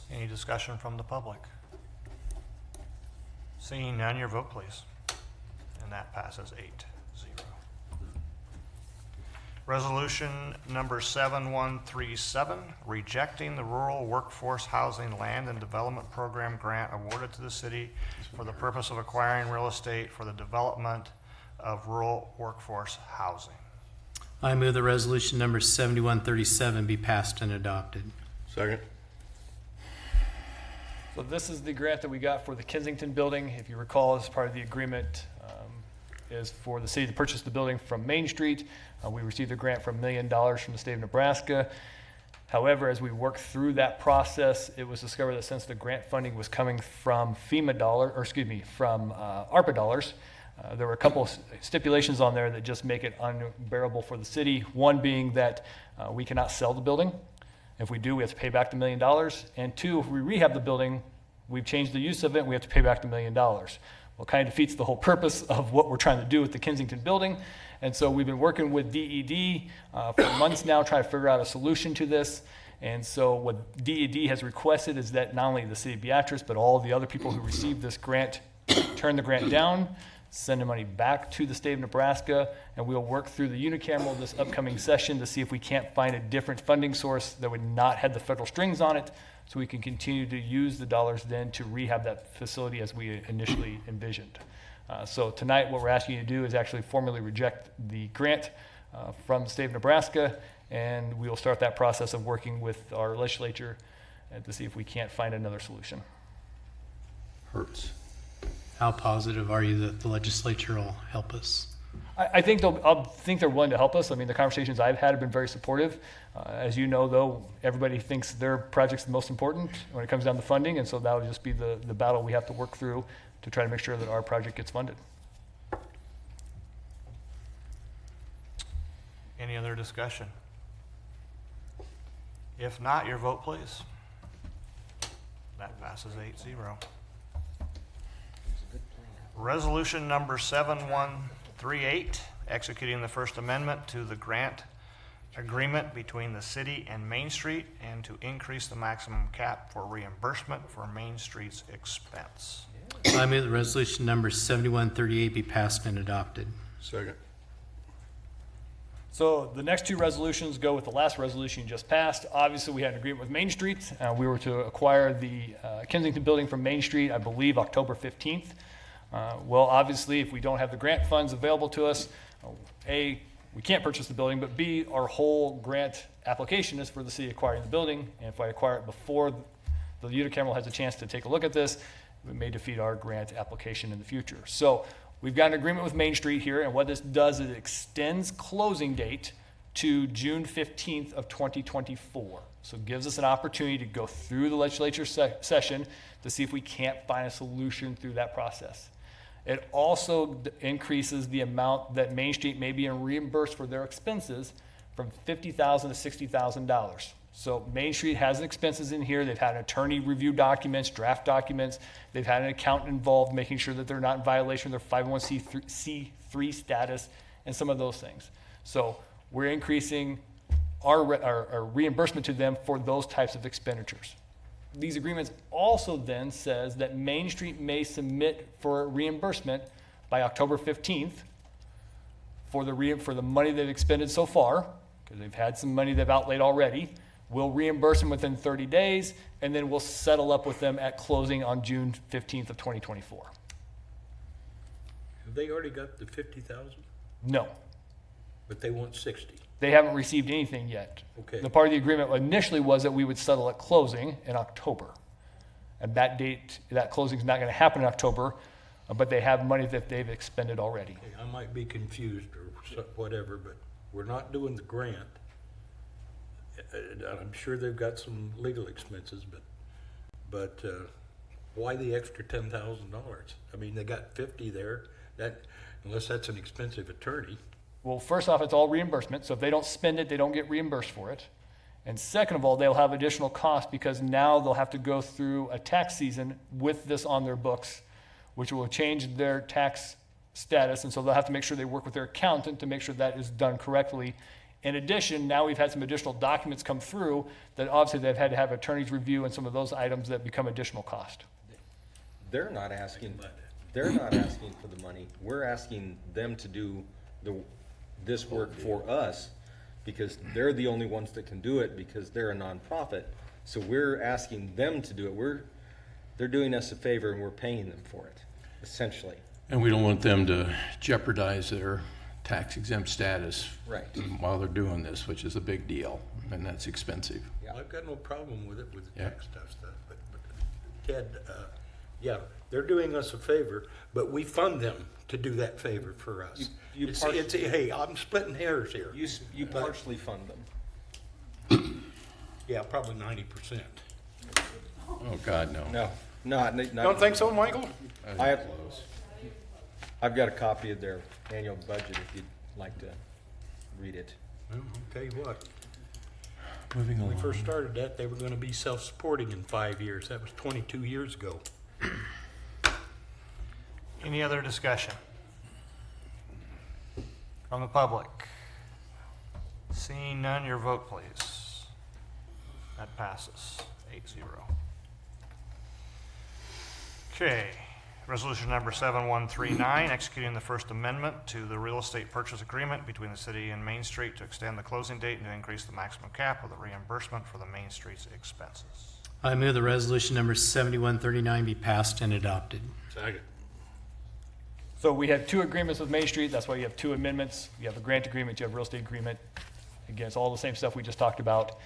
Any discussion from the public? Seeing none, your vote, please. And that passes 8-0. Resolution number 7137, rejecting the Rural Workforce Housing Land and Development Program grant awarded to the city for the purpose of acquiring real estate for the development of rural workforce housing. I move the resolution number 7137 be passed and adopted. Second. So this is the grant that we got for the Kensington building. If you recall, as part of the agreement, is for the city to purchase the building from Main Street. We received a grant for $1 million from the state of Nebraska. However, as we worked through that process, it was discovered that since the grant funding was coming from ARPA dollars, there were a couple of stipulations on there that just make it unbearable for the city. One being that we cannot sell the building. If we do, we have to pay back the $1 million. And 2, if we rehab the building, we've changed the use of it, and we have to pay back the $1 million. Well, it kind of defeats the whole purpose of what we're trying to do with the Kensington building. And so we've been working with DED for months now, trying to figure out a solution to this. And so what DED has requested is that not only the city of Beatrice, but all the other people who received this grant turn the grant down, send the money back to the state of Nebraska, and we'll work through the unicameral this upcoming session to see if we can't find a different funding source that would not have the federal strings on it, so we can continue to use the dollars then to rehab that facility as we initially envisioned. So tonight, what we're asking you to do is actually formally reject the grant from the state of Nebraska, and we will start that process of working with our legislature to see if we can't find another solution. Hurts. How positive are you that the legislature will help us? I think they're willing to help us. I mean, the conversations I've had have been very supportive. As you know, though, everybody thinks their project's the most important when it comes down to funding, and so that'll just be the battle we have to work through to try to make sure that our project gets funded. Any other discussion? If not, your vote, please. That passes 8-0. Resolution number 7138, executing the First Amendment to the grant agreement between the city and Main Street and to increase the maximum cap for reimbursement for Main Street's expense. I move that resolution number 7138 be passed and adopted. Second. So the next two resolutions go with the last resolution you just passed. Obviously, we had an agreement with Main Street. We were to acquire the Kensington building from Main Street, I believe, October 15th. Well, obviously, if we don't have the grant funds available to us, A, we can't purchase the building, but B, our whole grant application is for the city acquiring the building. And if I acquire it before the unicameral has a chance to take a look at this, it may defeat our grant application in the future. So we've got an agreement with Main Street here, and what this does is it extends closing date to June 15th of 2024. So it gives us an opportunity to go through the legislature session to see if we can't find a solution through that process. It also increases the amount that Main Street may be reimbursed for their expenses from $50,000 to $60,000. So Main Street has expenses in here. They've had an attorney review documents, draft documents. They've had an accountant involved, making sure that they're not in violation of their 501c3 status and some of those things. So we're increasing our reimbursement to them for those types of expenditures. These agreements also then says that Main Street may submit for reimbursement by October 15th for the money they've expended so far, because they've had some money they've outlaid already. We'll reimburse them within 30 days, and then we'll settle up with them at closing on June 15th of 2024. Have they already got the 50,000? No, But they want 60. they haven't received anything yet. Okay. The part of the agreement initially was that we would settle at closing in October. And that closing is not going to happen in October, but they have money that they've expended already. Okay, I might be confused or whatever, but we're not doing the grant. I'm sure they've got some legal expenses, but why the extra $10,000? I mean, they got 50 there. That, unless that's an expensive attorney. Well, first off, it's all reimbursement. So if they don't spend it, they don't get reimbursed for it. And second of all, they'll have additional costs because now they'll have to go through a tax season with this on their books, which will change their tax status. And so they'll have to make sure they work with their accountant to make sure that is done correctly. In addition, now we've had some additional documents come through that obviously they've had to have attorneys review and some of those items that become additional cost. They're not asking for the money. We're asking them to do this work for us because they're the only ones that can do it because they're a nonprofit. So we're asking them to do it. They're doing us a favor and we're paying them for it, essentially. And we don't want them to jeopardize their tax exempt status Right. while they're doing this, which is a big deal, and that's expensive. Yeah. I've got no problem with it, with the Yeah. tax stuff, but Ted, yeah, they're doing us a favor, but we fund them to do that favor for us. Hey, I'm splitting hairs here. You partially fund them. Yeah, probably 90%. Oh, God, no. No, not. Don't think so, Michael? I've got a copy of their annual budget if you'd like to read it. Well, I'll tell you what, Moving when we along. first started that, they were gonna be self-supporting in 5 years. That was 22 years ago. Any other discussion? From the public? Seeing none, your vote, please. That passes 8-0. Okay, resolution number 7139, executing the First Amendment to the real estate purchase agreement between the city and Main Street to extend the closing date and to increase the maximum cap of the reimbursement for the Main Street's expenses. I move the resolution number 7139 be passed and adopted. Second. So we have two agreements with Main Street. That's why you have two amendments. You have a grant agreement, you have a real estate agreement. Again, it's all the same stuff we just talked about.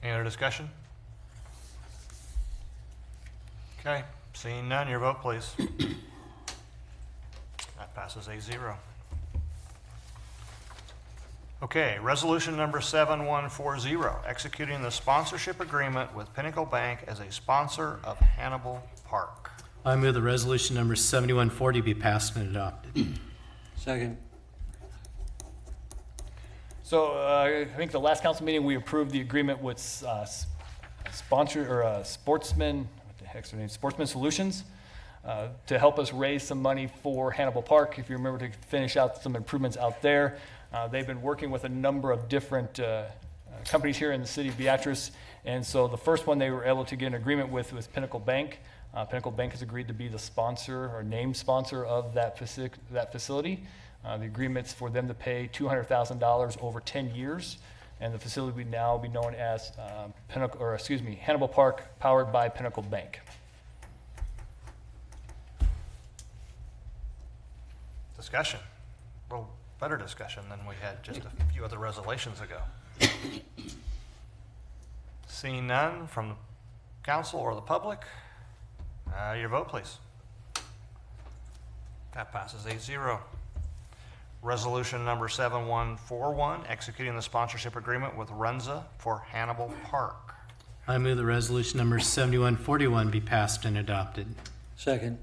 Any other discussion? Okay, Seeing none, your vote, please. That passes 8-0. Okay, resolution number 7140, executing the sponsorship agreement with Pinnacle Bank as a sponsor of Hannibal Park. I move the resolution number 7140 be passed and adopted. Second. So I think the last council meeting, we approved the agreement with Sportsman, what the heck's their name? Sportsman Solutions, to help us raise some money for Hannibal Park. If you remember, to finish out some improvements out there. They've been working with a number of different companies here in the city of Beatrice. And so the first one they were able to get an agreement with was Pinnacle Bank. Pinnacle Bank has agreed to be the sponsor or named sponsor of that facility. The agreement's for them to pay $200,000 over 10 years. And the facility would now be known as Hannibal Park, powered by Pinnacle Bank. Discussion. A little better discussion than we had just a few other resolutions ago. Seeing none from the council or the public, your vote, please. That passes 8-0. Resolution number 7141, executing the sponsorship agreement with Runza for Hannibal Park. I move the resolution number 7141 be passed and adopted. Second.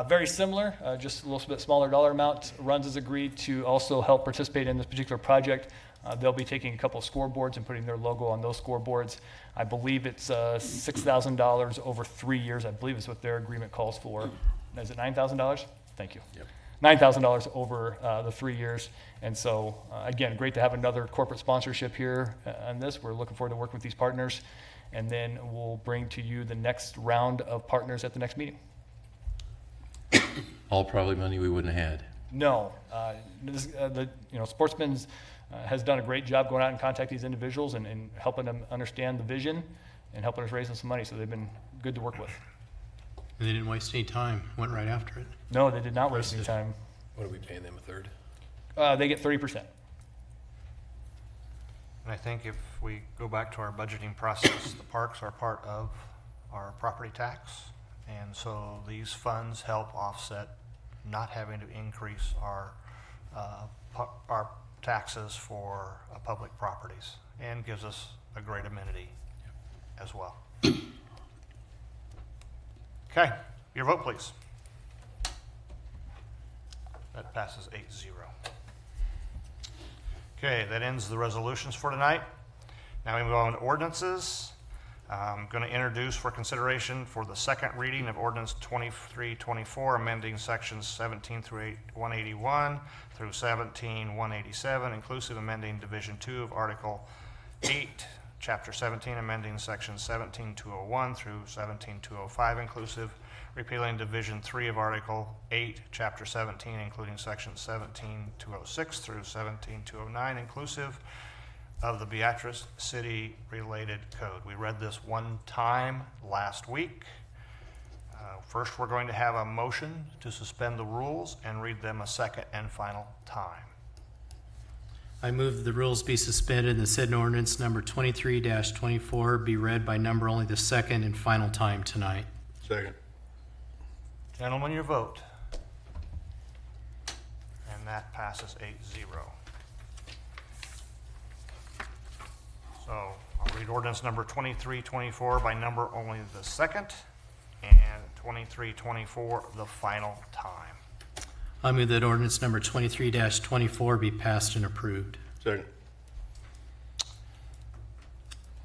Very similar, just a little bit smaller dollar amount. Runs has agreed to also help participate in this particular project. They'll be taking a couple of scoreboards and putting their logo on those scoreboards. I believe it's $6,000 over 3 years. I believe is what their agreement calls for. Is it $9,000? Thank you. Yep. $9,000 over the 3 years. And so, again, great to have another corporate sponsorship here on this. We're looking forward to working with these partners. And then we'll bring to you the next round of partners at the next meeting. All probably money we wouldn't have had. No, Sportsman's has done a great job going out and contact these individuals and helping them understand the vision and helping us raise them some money. So they've been good to work with. And they didn't waste any time, went right after it. No, they did not waste any time. What are we paying them, a third? They get 30%. And I think if we go back to our budgeting process, the parks are part of our property tax. And so these funds help offset not having to increase our taxes for public properties, and gives us a great amenity as well. Okay, your vote, please. That passes 8-0. Okay, that ends the resolutions for tonight. Now we move on to ordinances. I'm going to introduce for consideration for the second reading of ordinance 2324, amending sections 17 through 181 through 17-187, inclusive, amending division 2 of article 8, chapter 17, amending sections 17-201 through 17-205, inclusive, repealing division 3 of article 8, chapter 17, including sections 17-206 through 17-209, inclusive, of the Beatrice City Related Code. We read this one time last week. First, we're going to have a motion to suspend the rules and read them a second and final time. I move that the rules be suspended and the said ordinance number 23-24 be read by number only the second and final time tonight. Second. Gentlemen, your vote. And that passes 8-0. So I'll read ordinance number 2324 by number only the second, and 2324 the final time. I move that ordinance number 23-24 be passed and approved. Second.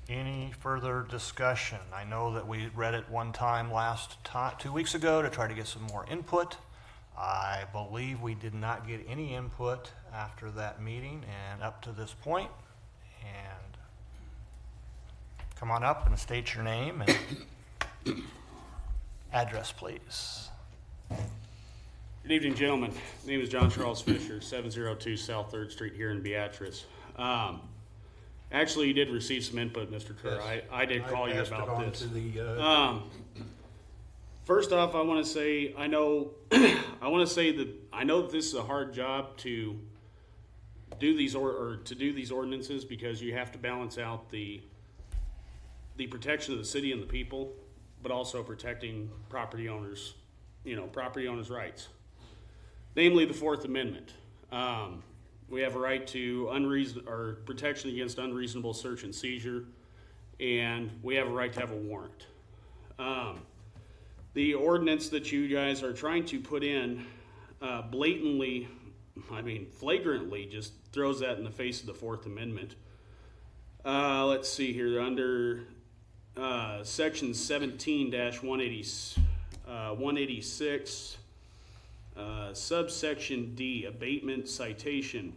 Any further discussion? I know that we read it one time 2 weeks ago to try to get some more input. I believe we did not get any input after that meeting and up to this point. And come on up and state your name and address, please. Good evening, gentlemen. My name is John Charles Fisher, 702 South 3rd Street here in Beatrice. Actually, you did receive some input, Mr. Kerr. Yes. I did call you passed it about on this. to the, First off, I want to say I know that this is a hard job to do these ordinances, because you have to balance out the protection of the city and the people but also protecting property owners, property owners' rights. Namely, the Fourth Amendment. We have a right to protection against unreasonable search and seizure, and we have a right to have a warrant. The ordinance that you guys are trying to put in flagrantly just throws that in the face of the Fourth Amendment. Let's see here, under section 17-186, subsection D, abatement citation.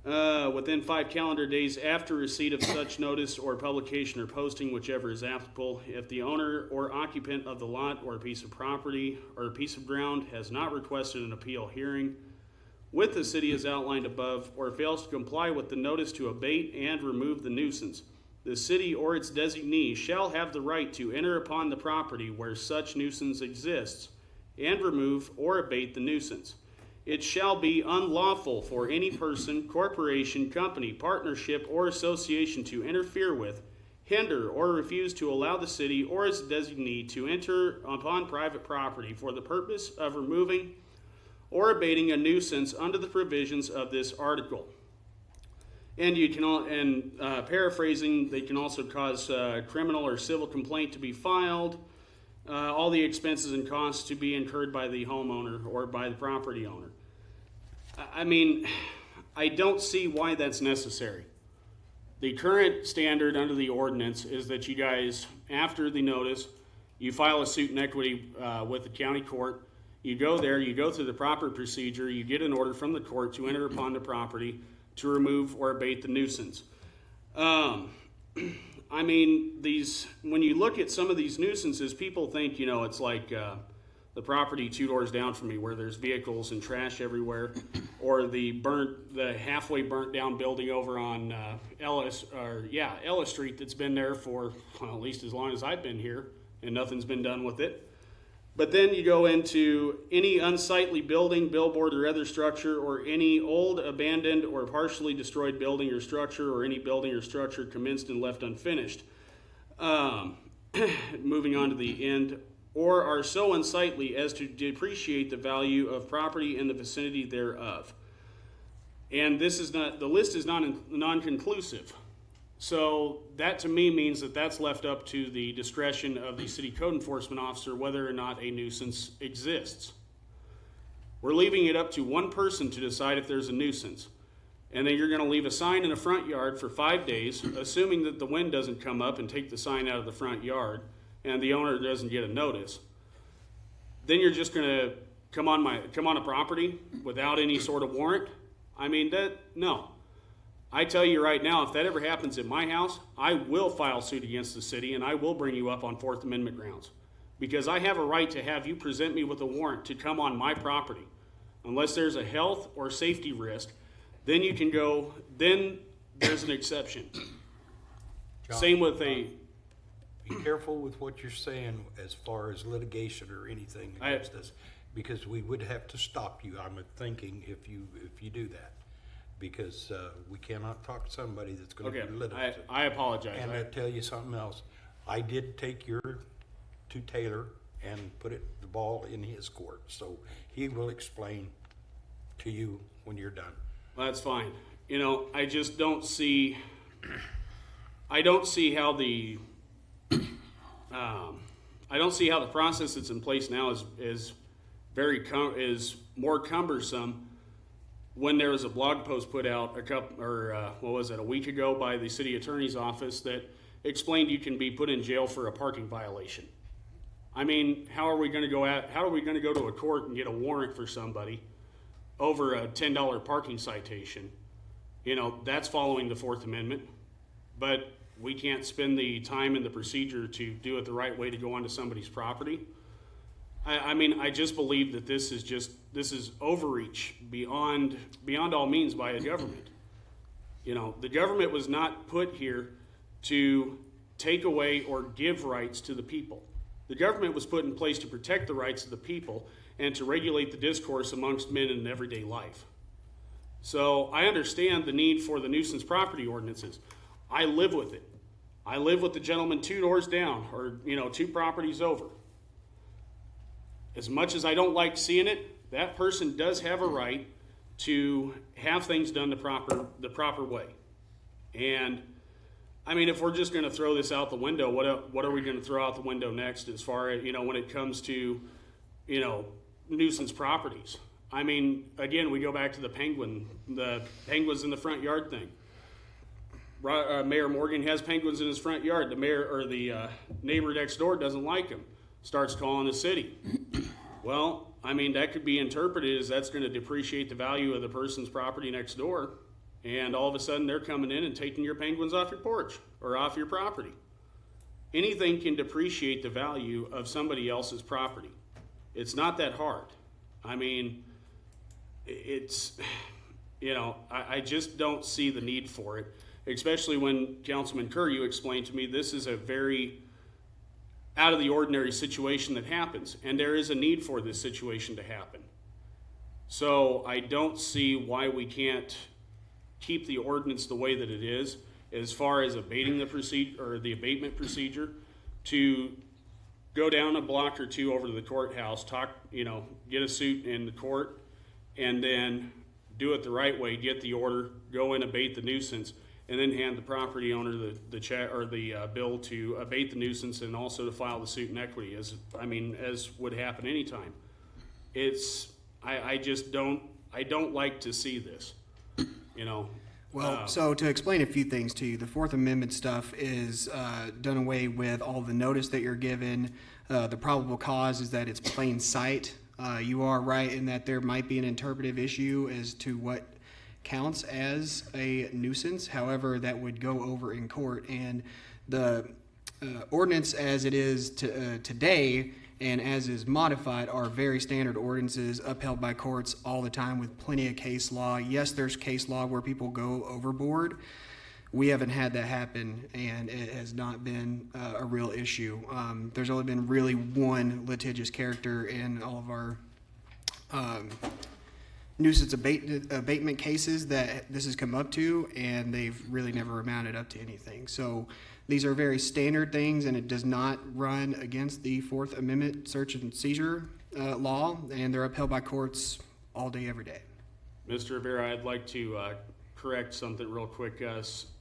Within 5 calendar days after receipt of such notice or publication or posting, whichever is applicable, if the owner or occupant of the lot or a piece of property or a piece of ground has not requested an appeal hearing with the city as outlined above, or fails to comply with the notice to abate and remove the nuisance, the city or its designee shall have the right to enter upon the property where such nuisance exists and remove or abate the nuisance. It shall be unlawful for any person, corporation, company, partnership, or association to interfere with, hinder, or refuse to allow the city or its designee to enter upon private property for the purpose of removing or abating a nuisance under the provisions of this article. And paraphrasing, they can also cause criminal or civil complaint to be filed, all the expenses and costs to be incurred by the homeowner or by the property owner. I don't see why that's necessary. The current standard under the ordinance is that you guys, after the notice, you file a suit in equity with the county court. You go there, you go through the proper procedure, you get an order from the court to enter upon the property to remove or abate the nuisance. When you look at some of these nuisances, people think, it's like the property 2 doors down from me where there's vehicles and trash everywhere, or the halfway burnt down building over on Ellis Street that's been there for at least as long as I've been here, and nothing's been done with it. But then you go into any unsightly building, billboard, or other structure, or any old, abandoned, or partially destroyed building or structure, or any building or structure commenced and left unfinished. Moving on to the end, or are so unsightly as to depreciate the value of property in the vicinity thereof. And the list is non-conclusive. So that to me means that that's left up to the discretion of the city code enforcement officer whether or not a nuisance exists. We're leaving it up to one person to decide if there's a nuisance. And then you're going to leave a sign in the front yard for 5 days, assuming that the wind doesn't come up and take the sign out of the front yard and the owner doesn't get a notice. Then you're just going to come on a property without any sort of warrant? No. I tell you right now, if that ever happens at my house, I will file suit against the city and I will bring you up on Fourth Amendment grounds. Because I have a right to have you present me with a warrant to come on my property. Unless there's a health or safety risk, then you can go, then there's an exception. John, Same with be careful with what you're saying as far as litigation or anything against us, because we would have to stop you, I'm thinking, if you do that. Because we cannot talk to somebody that's going to be litigated. I apologize. And I tell you something else. I did take your to Taylor and put the ball in his court, so he will explain to you when you're done. Well, that's fine. I just don't see. I don't see how the. I don't see how the process that's in place now is more cumbersome. When there was a blog post put out a week ago by the city attorney's office that explained you can be put in jail for a parking violation. How are we going to go to a court and get a warrant for somebody over a $10 parking citation? That's following the Fourth Amendment, but we can't spend the time and the procedure to do it the right way to go onto somebody's property. I just believe that this is overreach beyond all means by a government. The government was not put here to take away or give rights to the people. The government was put in place to protect the rights of the people and to regulate the discourse amongst men in everyday life. So I understand the need for the nuisance property ordinances. I live with it. I live with the gentleman 2 doors down, or, 2 properties over. As much as I don't like seeing it, that person does have a right to have things done the proper way. And, I mean, if we're just gonna throw this out the window, what are we gonna throw out the window next as far as, when it comes to, nuisance properties? I mean, again, we go back to the penguins in the front yard thing. Mayor Morgan has penguins in his front yard. The mayor or the neighbor next door doesn't like him, starts calling the city. Well, I mean, that could be interpreted as that's going to depreciate the value of the person's property next door, and all of a sudden they're coming in and taking your penguins off your porch or off your property. Anything can depreciate the value of somebody else's property. It's not that hard. I mean, it's, I just don't see the need for it, especially when Councilman Kerr, you explained to me this is a very out of the ordinary situation that happens, and there is a need for this situation to happen. So I don't see why we can't keep the ordinance the way that it is as far as abating the procedure or the abatement procedure, to go down a block or 2 over to the courthouse, get a suit in the court, and then do it the right way, get the order, go and abate the nuisance, and then hand the property owner the check or the bill to abate the nuisance and also to file the suit in equity, as would happen anytime. I don't like to see this, Well, so to explain a few things to you, the Fourth Amendment stuff is done away with all the notice that you're given. The probable cause is that it's plain sight. You are right in that there might be an interpretive issue as to what counts as a nuisance. However, that would go over in court. And the ordinance as it is today and as is modified are very standard ordinances upheld by courts all the time with plenty of case law. Yes, there's case law where people go overboard. We haven't had that happen, and it has not been a real issue. There's only been really one litigious character in all of our nuisance abatement cases that this has come up to, and they've really never amounted up to anything. So these are very standard things, and it does not run against the Fourth Amendment search and seizure law, and they're upheld by courts all day, every day. Mr. Rivera, I'd like to correct something real quick.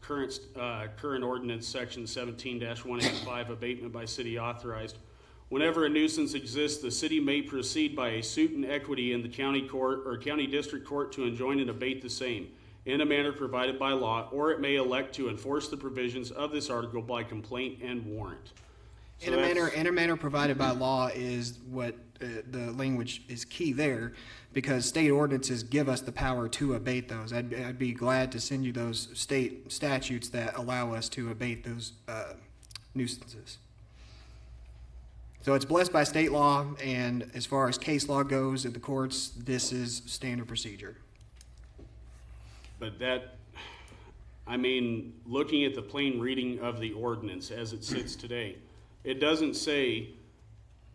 Current ordinance section 17-185, abatement by city authorized. Whenever a nuisance exists, the city may proceed by a suit in equity in the county court or county district court to enjoin and abate the same in a manner provided by law, or it may elect to enforce the provisions of this article by complaint and warrant. So in a manner provided by law is what the language is key there, because state ordinances give us the power to abate those. I'd be glad to send you those state statutes that allow us to abate those nuisances. So it's blessed by state law, and as far as case law goes in the courts, this is standard procedure. But looking at the plain reading of the ordinance as it sits today, it doesn't say,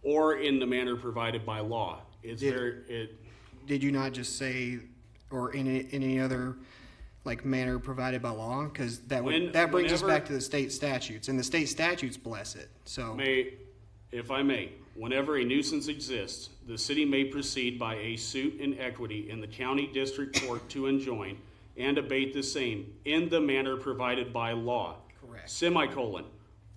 or in the manner provided by law. Did you not just say, or in any other manner provided by law? Because that brings us back to the state statutes, and the state statutes bless it. So, if I may, whenever a nuisance exists, the city may proceed by a suit in equity in the county district court to enjoin and abate the same in the manner provided by law. Correct. Semicolon.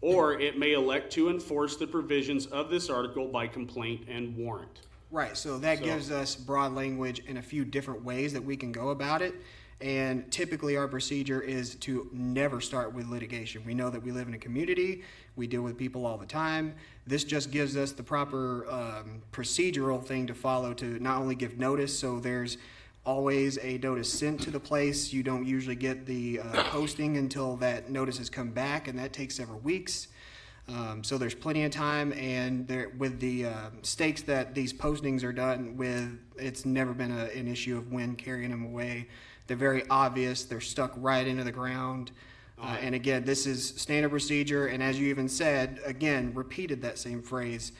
Or it may elect to enforce the provisions of this article by complaint and warrant. Right, so that gives us broad language in a few different ways that we can go about it. And typically our procedure is to never start with litigation. We know that we live in a community, we deal with people all the time. This just gives us the proper procedural thing to follow to not only give notice, so there's always a notice sent to the place. You don't usually get the posting until that notice has come back, and that takes several weeks. So there's plenty of time, and with the stakes that these postings are done with, it's never been an issue of when carrying them away. They're very obvious. They're stuck right into the ground. And again, this is standard procedure, and as you even said, again, repeated that same phrase,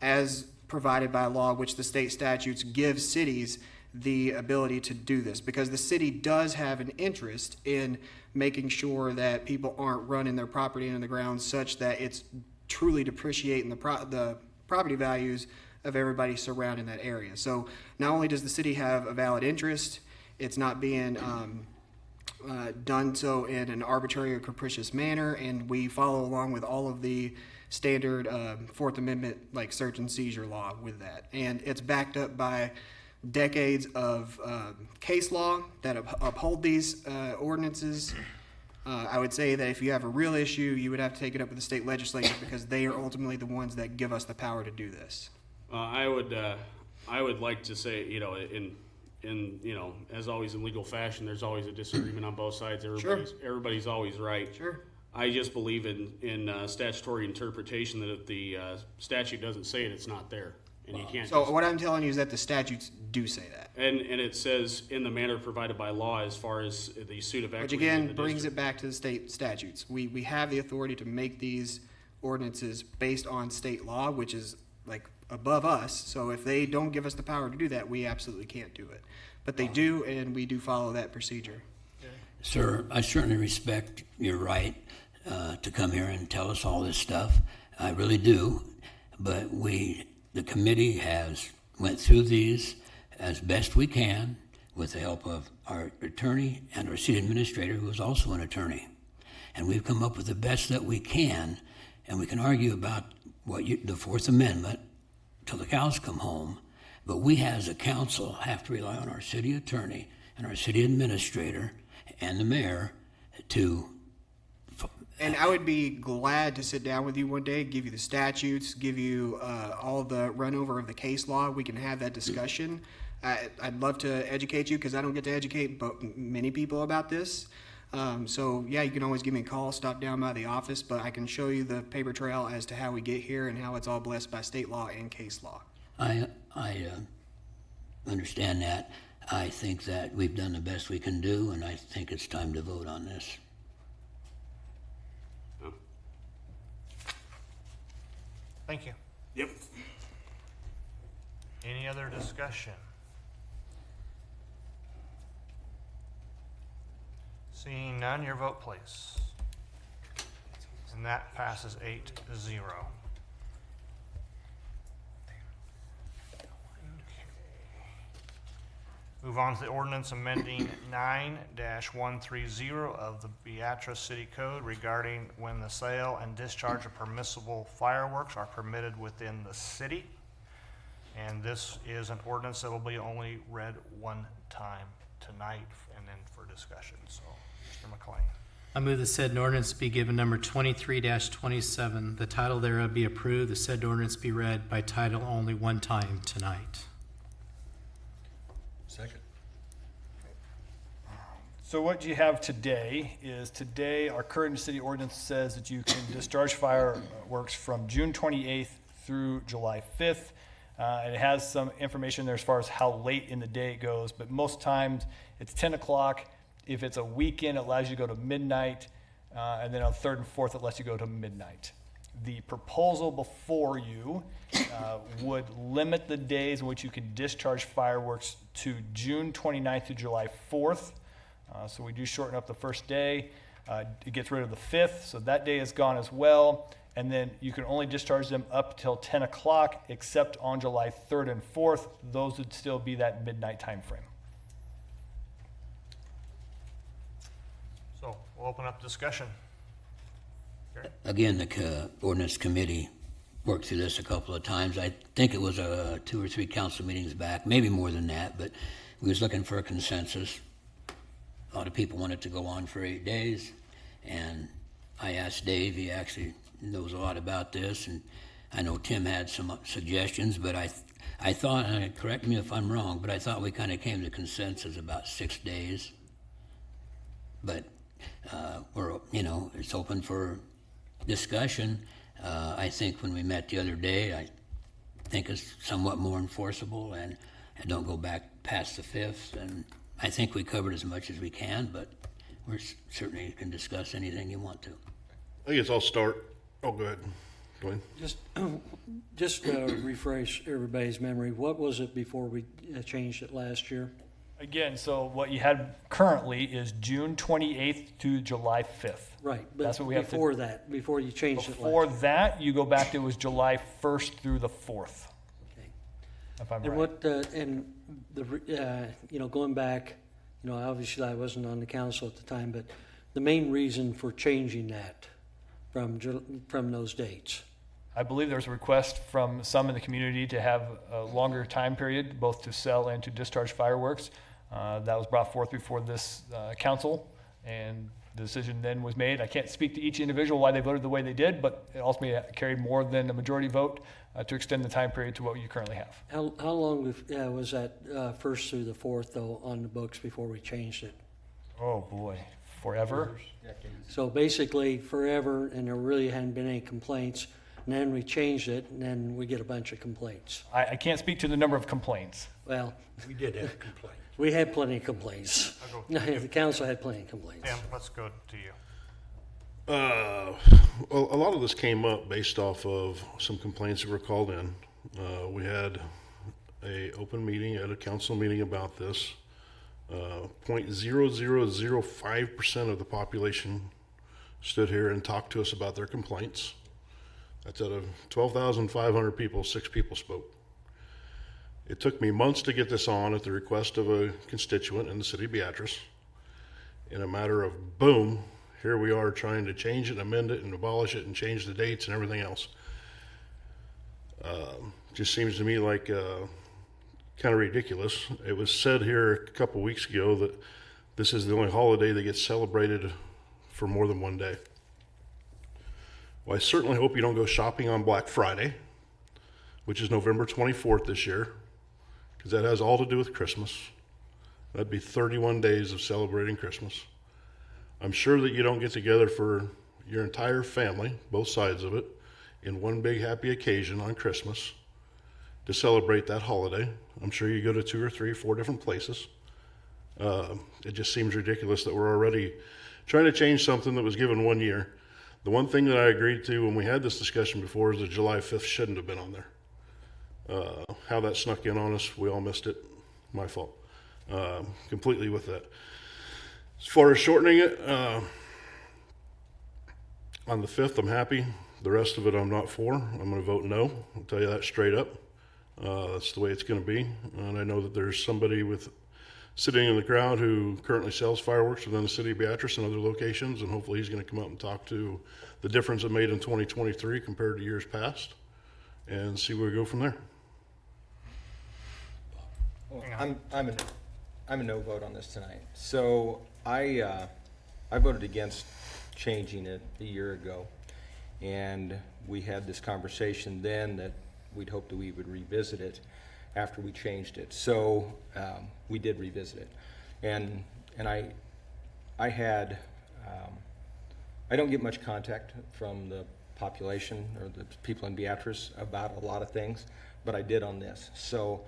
as provided by law, which the state statutes give cities the ability to do this, because the city does have an interest in making sure that people aren't running their property into the ground such that it's truly depreciating the property values of everybody surrounding that area. So not only does the city have a valid interest, it's not being done so in an arbitrary or capricious manner, and we follow along with all of the standard Fourth Amendment like search and seizure law with that. And it's backed up by decades of case law that uphold these ordinances. I would say that if you have a real issue, you would have to take it up with the state legislature because they are ultimately the ones that give us the power to do this. I would like to say, in as always in legal fashion, there's always a disagreement on both sides. Everybody's always right. Sure. I just believe in statutory interpretation that if the statute doesn't say it, it's not there, and you can't. So what I'm telling you is that the statutes do say that. And it says in the manner provided by law as far as the suit of equity. Which again brings it back to the state statutes. We have the authority to make these ordinances based on state law, which is like above us. So if they don't give us the power to do that, we absolutely can't do it. But they do, and we do follow that procedure. Sir, I certainly respect your right to come here and tell us all this stuff. I really do. But the committee has went through these as best we can with the help of our attorney and our city administrator, who is also an attorney. And we've come up with the best that we can, and we can argue about the Fourth Amendment till the cows come home. But we as a council have to rely on our city attorney and our city administrator and the mayor to. And I would be glad to sit down with you one day, give you the statutes, give you all the run over of the case law. We can have that discussion. I'd love to educate you because I don't get to educate many people about this. So yeah, you can always give me a call, stop down by the office, but I can show you the paper trail as to how we get here and how it's all blessed by state law and case law. I understand that. I think that we've done the best we can do, and I think it's time to vote on this. Thank you. Yep. Any other discussion? Seeing none, your vote, please. And that passes 8-0. Move on to the ordinance amending 9-130 of the Beatrice City Code regarding when the sale and discharge of permissible fireworks are permitted within the city. And this is an ordinance that will be only read one time tonight and then for discussion. So, Mr. McLean. I move the said ordinance be given number 23-27. The title thereof be approved. The said ordinance be read by title only one time tonight. Second. So what you have today is our current city ordinance says that you can discharge fireworks from June 28th through July 5th. And it has some information there as far as how late in the day it goes, but most times it's 10 o'clock. If it's a weekend, it allows you to go to midnight, and then on 3rd and 4th, it lets you go to midnight. The proposal before you would limit the days in which you can discharge fireworks to June 29th to July 4th. So we do shorten up the first day. It gets rid of the 5th, so that day is gone as well. And then you can only discharge them up till 10 o'clock, except on July 3rd and 4th. Those would still be that midnight time frame. So we'll open up discussion. Gary? Again, the ordinance committee worked through this a couple of times. I think it was 2 or 3 council meetings back, maybe more than that, but we was looking for a consensus. A lot of people wanted to go on for 8 days, and I asked Dave, he actually knows a lot about this, and I know Tim had some suggestions, but I thought, and correct me if I'm wrong, but I thought we kind of came to consensus about 6 days. But it's open for discussion. I think when we met the other day, I think it's somewhat more enforceable, and I don't go back past the 5th, and I think we covered as much as we can, but we certainly can discuss anything you want to. I guess I'll start. Oh, go ahead. Go ahead. Just refresh everybody's memory. What was it before we changed it last year? Again, so what you had currently is June 28th to July 5th. Right, but That's what we have to- before that, before you changed it Before last that, you go back to, it was July 1st through the 4th, Okay. if I'm And right. what, and going back, obviously I wasn't on the council at the time, but the main reason for changing that from those dates? I believe there was a request from some in the community to have a longer time period, both to sell and to discharge fireworks. That was brought forth before this council, and the decision then was made. I can't speak to each individual why they voted the way they did, but it ultimately carried more than a majority vote to extend the time period to what you currently have. How long was that 1st through the 4th, though, on the books before we changed it? Oh, boy. Forever? So basically forever, and there really hadn't been any complaints, and then we changed it, and then we get a bunch of complaints. I can't speak to the number of complaints. Well, We did have complaints. we had plenty of complaints. I'll go with The council had plenty of complaints. Tim, let's go to you. Well, a lot of this came up based off of some complaints that were called in. We had a open meeting at a council meeting about this. 0.0005% of the population stood here and talked to us about their complaints. That's out of 12,500 people, 6 people spoke. It took me months to get this on at the request of a constituent in the city of Beatrice. In a matter of boom, here we are trying to change it, amend it, and abolish it, and change the dates and everything else. Just seems to me like kind of ridiculous. It was said here a couple weeks ago that this is the only holiday that gets celebrated for more than one day. Well, I certainly hope you don't go shopping on Black Friday, which is November 24th this year, because that has all to do with Christmas. That'd be 31 days of celebrating Christmas. I'm sure that you don't get together for your entire family, both sides of it, in one big happy occasion on Christmas to celebrate that holiday. I'm sure you go to 2 or 3 or 4 different places. It just seems ridiculous that we're already trying to change something that was given 1 year. The one thing that I agreed to when we had this discussion before is that July 5th shouldn't have been on there. How that snuck in on us, we all missed it. My fault. Completely with that. As far as shortening it, on the 5th, I'm happy. The rest of it, I'm not for. I'm going to vote no. I'll tell you that straight up. That's the way it's going to be. And I know that there's somebody sitting in the crowd who currently sells fireworks within the city of Beatrice and other locations, and hopefully he's going to come up and talk to the difference it made in 2023 compared to years past, and see where we go from there. Well, I'm a no vote on this tonight. So I voted against changing it a year ago, and we had this conversation then that we'd hoped that we would revisit it after we changed it. So we did revisit it, and I had I don't get much contact from the population or the people in Beatrice about a lot of things, but I did on this. So.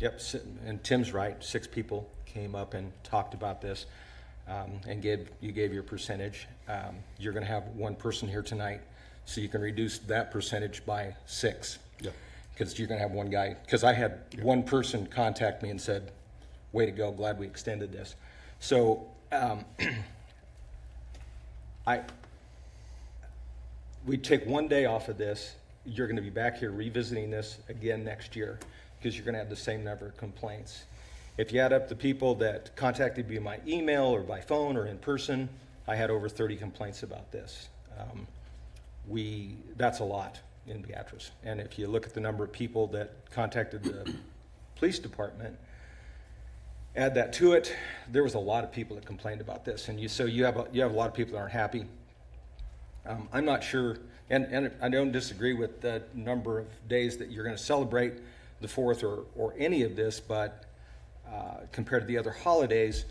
Yep, and Tim's right. 6 people came up and talked about this, and you gave your percentage. You're going to have 1 person here tonight, so you can reduce that percentage by 6. Yeah. Because you're going to have 1 guy. Because I had 1 person contact me and said, "Way to go! Glad we extended this." So we take 1 day off of this. You're going to be back here revisiting this again next year, because you're going to have the same number of complaints. If you add up the people that contacted me by email or by phone or in person, I had over 30 complaints about this. That's a lot in Beatrice. And if you look at the number of people that contacted the police department, add that to it, there was a lot of people that complained about this. And you have a lot of people that aren't happy. I'm not sure, and I don't disagree with the number of days that you're going to celebrate the 4th or any of this, but compared to the other holidays,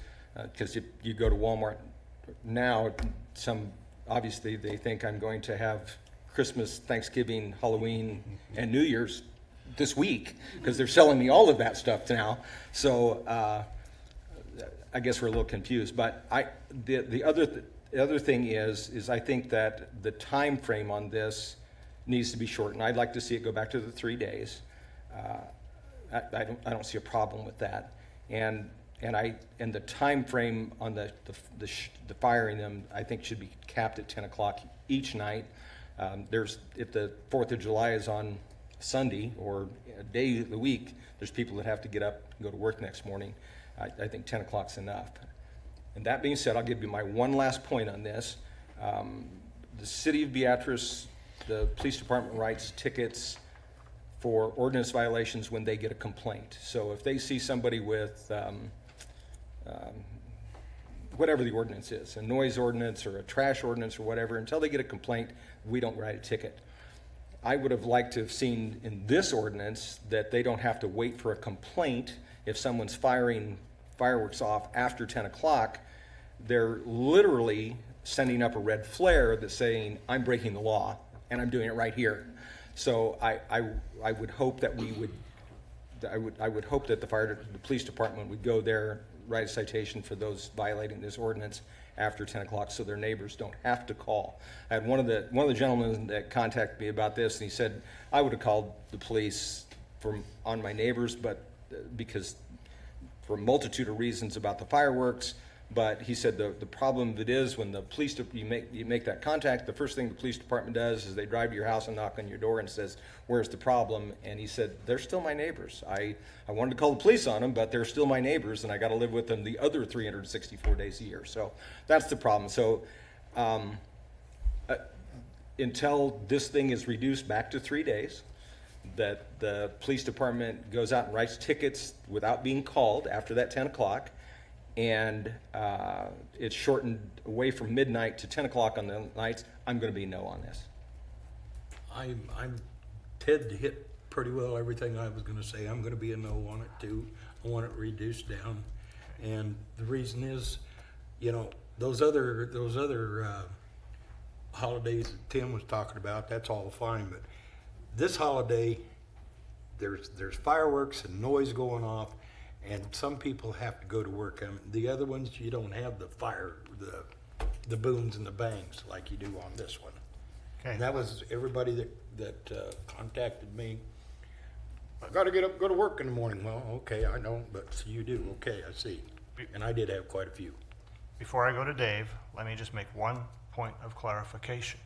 because if you go to Walmart now, obviously they think I'm going to have Christmas, Thanksgiving, Halloween, and New Year's this week, because they're selling me all of that stuff now. So I guess we're a little confused. But the other thing is I think that the time frame on this needs to be shortened. I'd like to see it go back to the 3 days. I don't see a problem with that. And the time frame on the firing them, I think should be capped at 10 o'clock each night. If the 4th of July is on Sunday or a day of the week, there's people that have to get up and go to work next morning. I think 10 o'clock's enough. And that being said, I'll give you my one last point on this. The city of Beatrice, the police department writes tickets for ordinance violations when they get a complaint. So if they see somebody with whatever the ordinance is, a noise ordinance or a trash ordinance or whatever, until they get a complaint, we don't write a ticket. I would have liked to have seen in this ordinance that they don't have to wait for a complaint if someone's firing fireworks off after 10 o'clock. They're literally sending up a red flare that's saying, I'm breaking the law, and I'm doing it right here. So I would hope that I would hope that the police department would go there, write a citation for those violating this ordinance after 10 o'clock, so their neighbors don't have to call. I had one of the gentlemen that contacted me about this, and he said I would have called the police on my neighbors, but because for a multitude of reasons about the fireworks. But he said the problem of it is when the police you make that contact, the first thing the police department does is they drive to your house and knock on your door and says, where's the problem? And he said, they're still my neighbors. I wanted to call the police on them, but they're still my neighbors, and I got to live with them the other 364 days a year. So that's the problem. So until this thing is reduced back to 3 days, that the police department goes out and writes tickets without being called after that 10 o'clock, and it's shortened away from midnight to 10 o'clock on the nights, I'm going to be no on this. Ted hit pretty well everything I was going to say. I'm going to be a no on it too. I want it reduced down, and the reason is, those other holidays that Tim was talking about, that's all fine, but this holiday, there's fireworks and noise going off, and some people have to go to work. The other ones, you don't have the fire, the booms and the bangs like you do on this one. Okay. And that was everybody that contacted me. I got to get up, go to work in the morning. Well, okay, I know, but you do. Okay, I see. And I did have quite a few. Before I go to Dave, let me just make one point of clarification.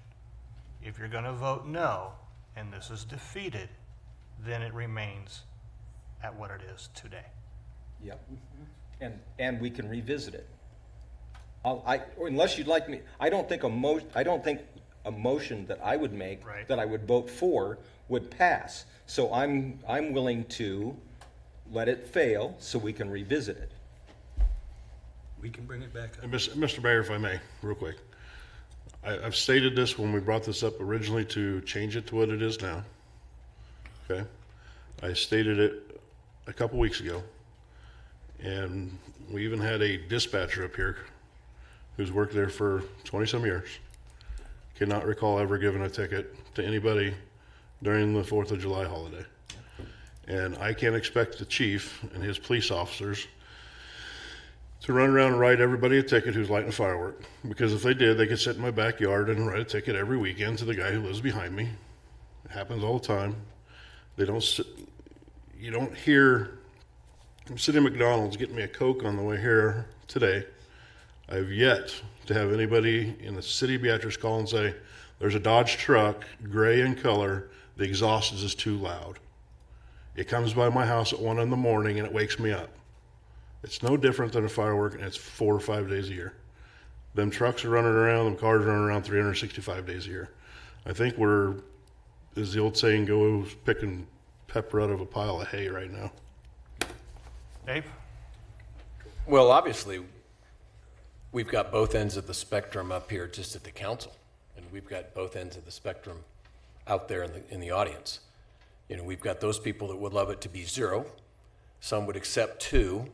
If you're going to vote no, and this is defeated, then it remains at what it is today. Yep. And we can revisit it. Unless you'd like me, I don't think a motion that I would make Right. that I would vote for would pass. So I'm willing to let it fail so we can revisit it. We can bring it back up. And Mr. Mayor, if I may, real quick. I've stated this when we brought this up originally to change it to what it is now. Okay? I stated it a couple weeks ago. And we even had a dispatcher up here who's worked there for 20-some years. Cannot recall ever giving a ticket to anybody during the 4th of July holiday. And I can't expect the chief and his police officers to run around and write everybody a ticket who's lighting a firework. Because if they did, they could sit in my backyard and write a ticket every weekend to the guy who lives behind me. It happens all the time. You don't hear, I'm sitting at McDonald's getting me a Coke on the way here today. I've yet to have anybody in the city of Beatrice call and say, there's a Dodge truck, gray in color, the exhaust is too loud. It comes by my house at 1 in the morning and it wakes me up. It's no different than a firework, and it's 4 or 5 days a year. Them trucks are running around, them cars are running around 365 days a year. I think we're, as the old saying goes, picking pepper out of a pile of hay right now. Dave? Well, obviously, we've got both ends of the spectrum up here just at the council, and we've got both ends of the spectrum out there in the audience. We've got those people that would love it to be 0. Some would accept 2.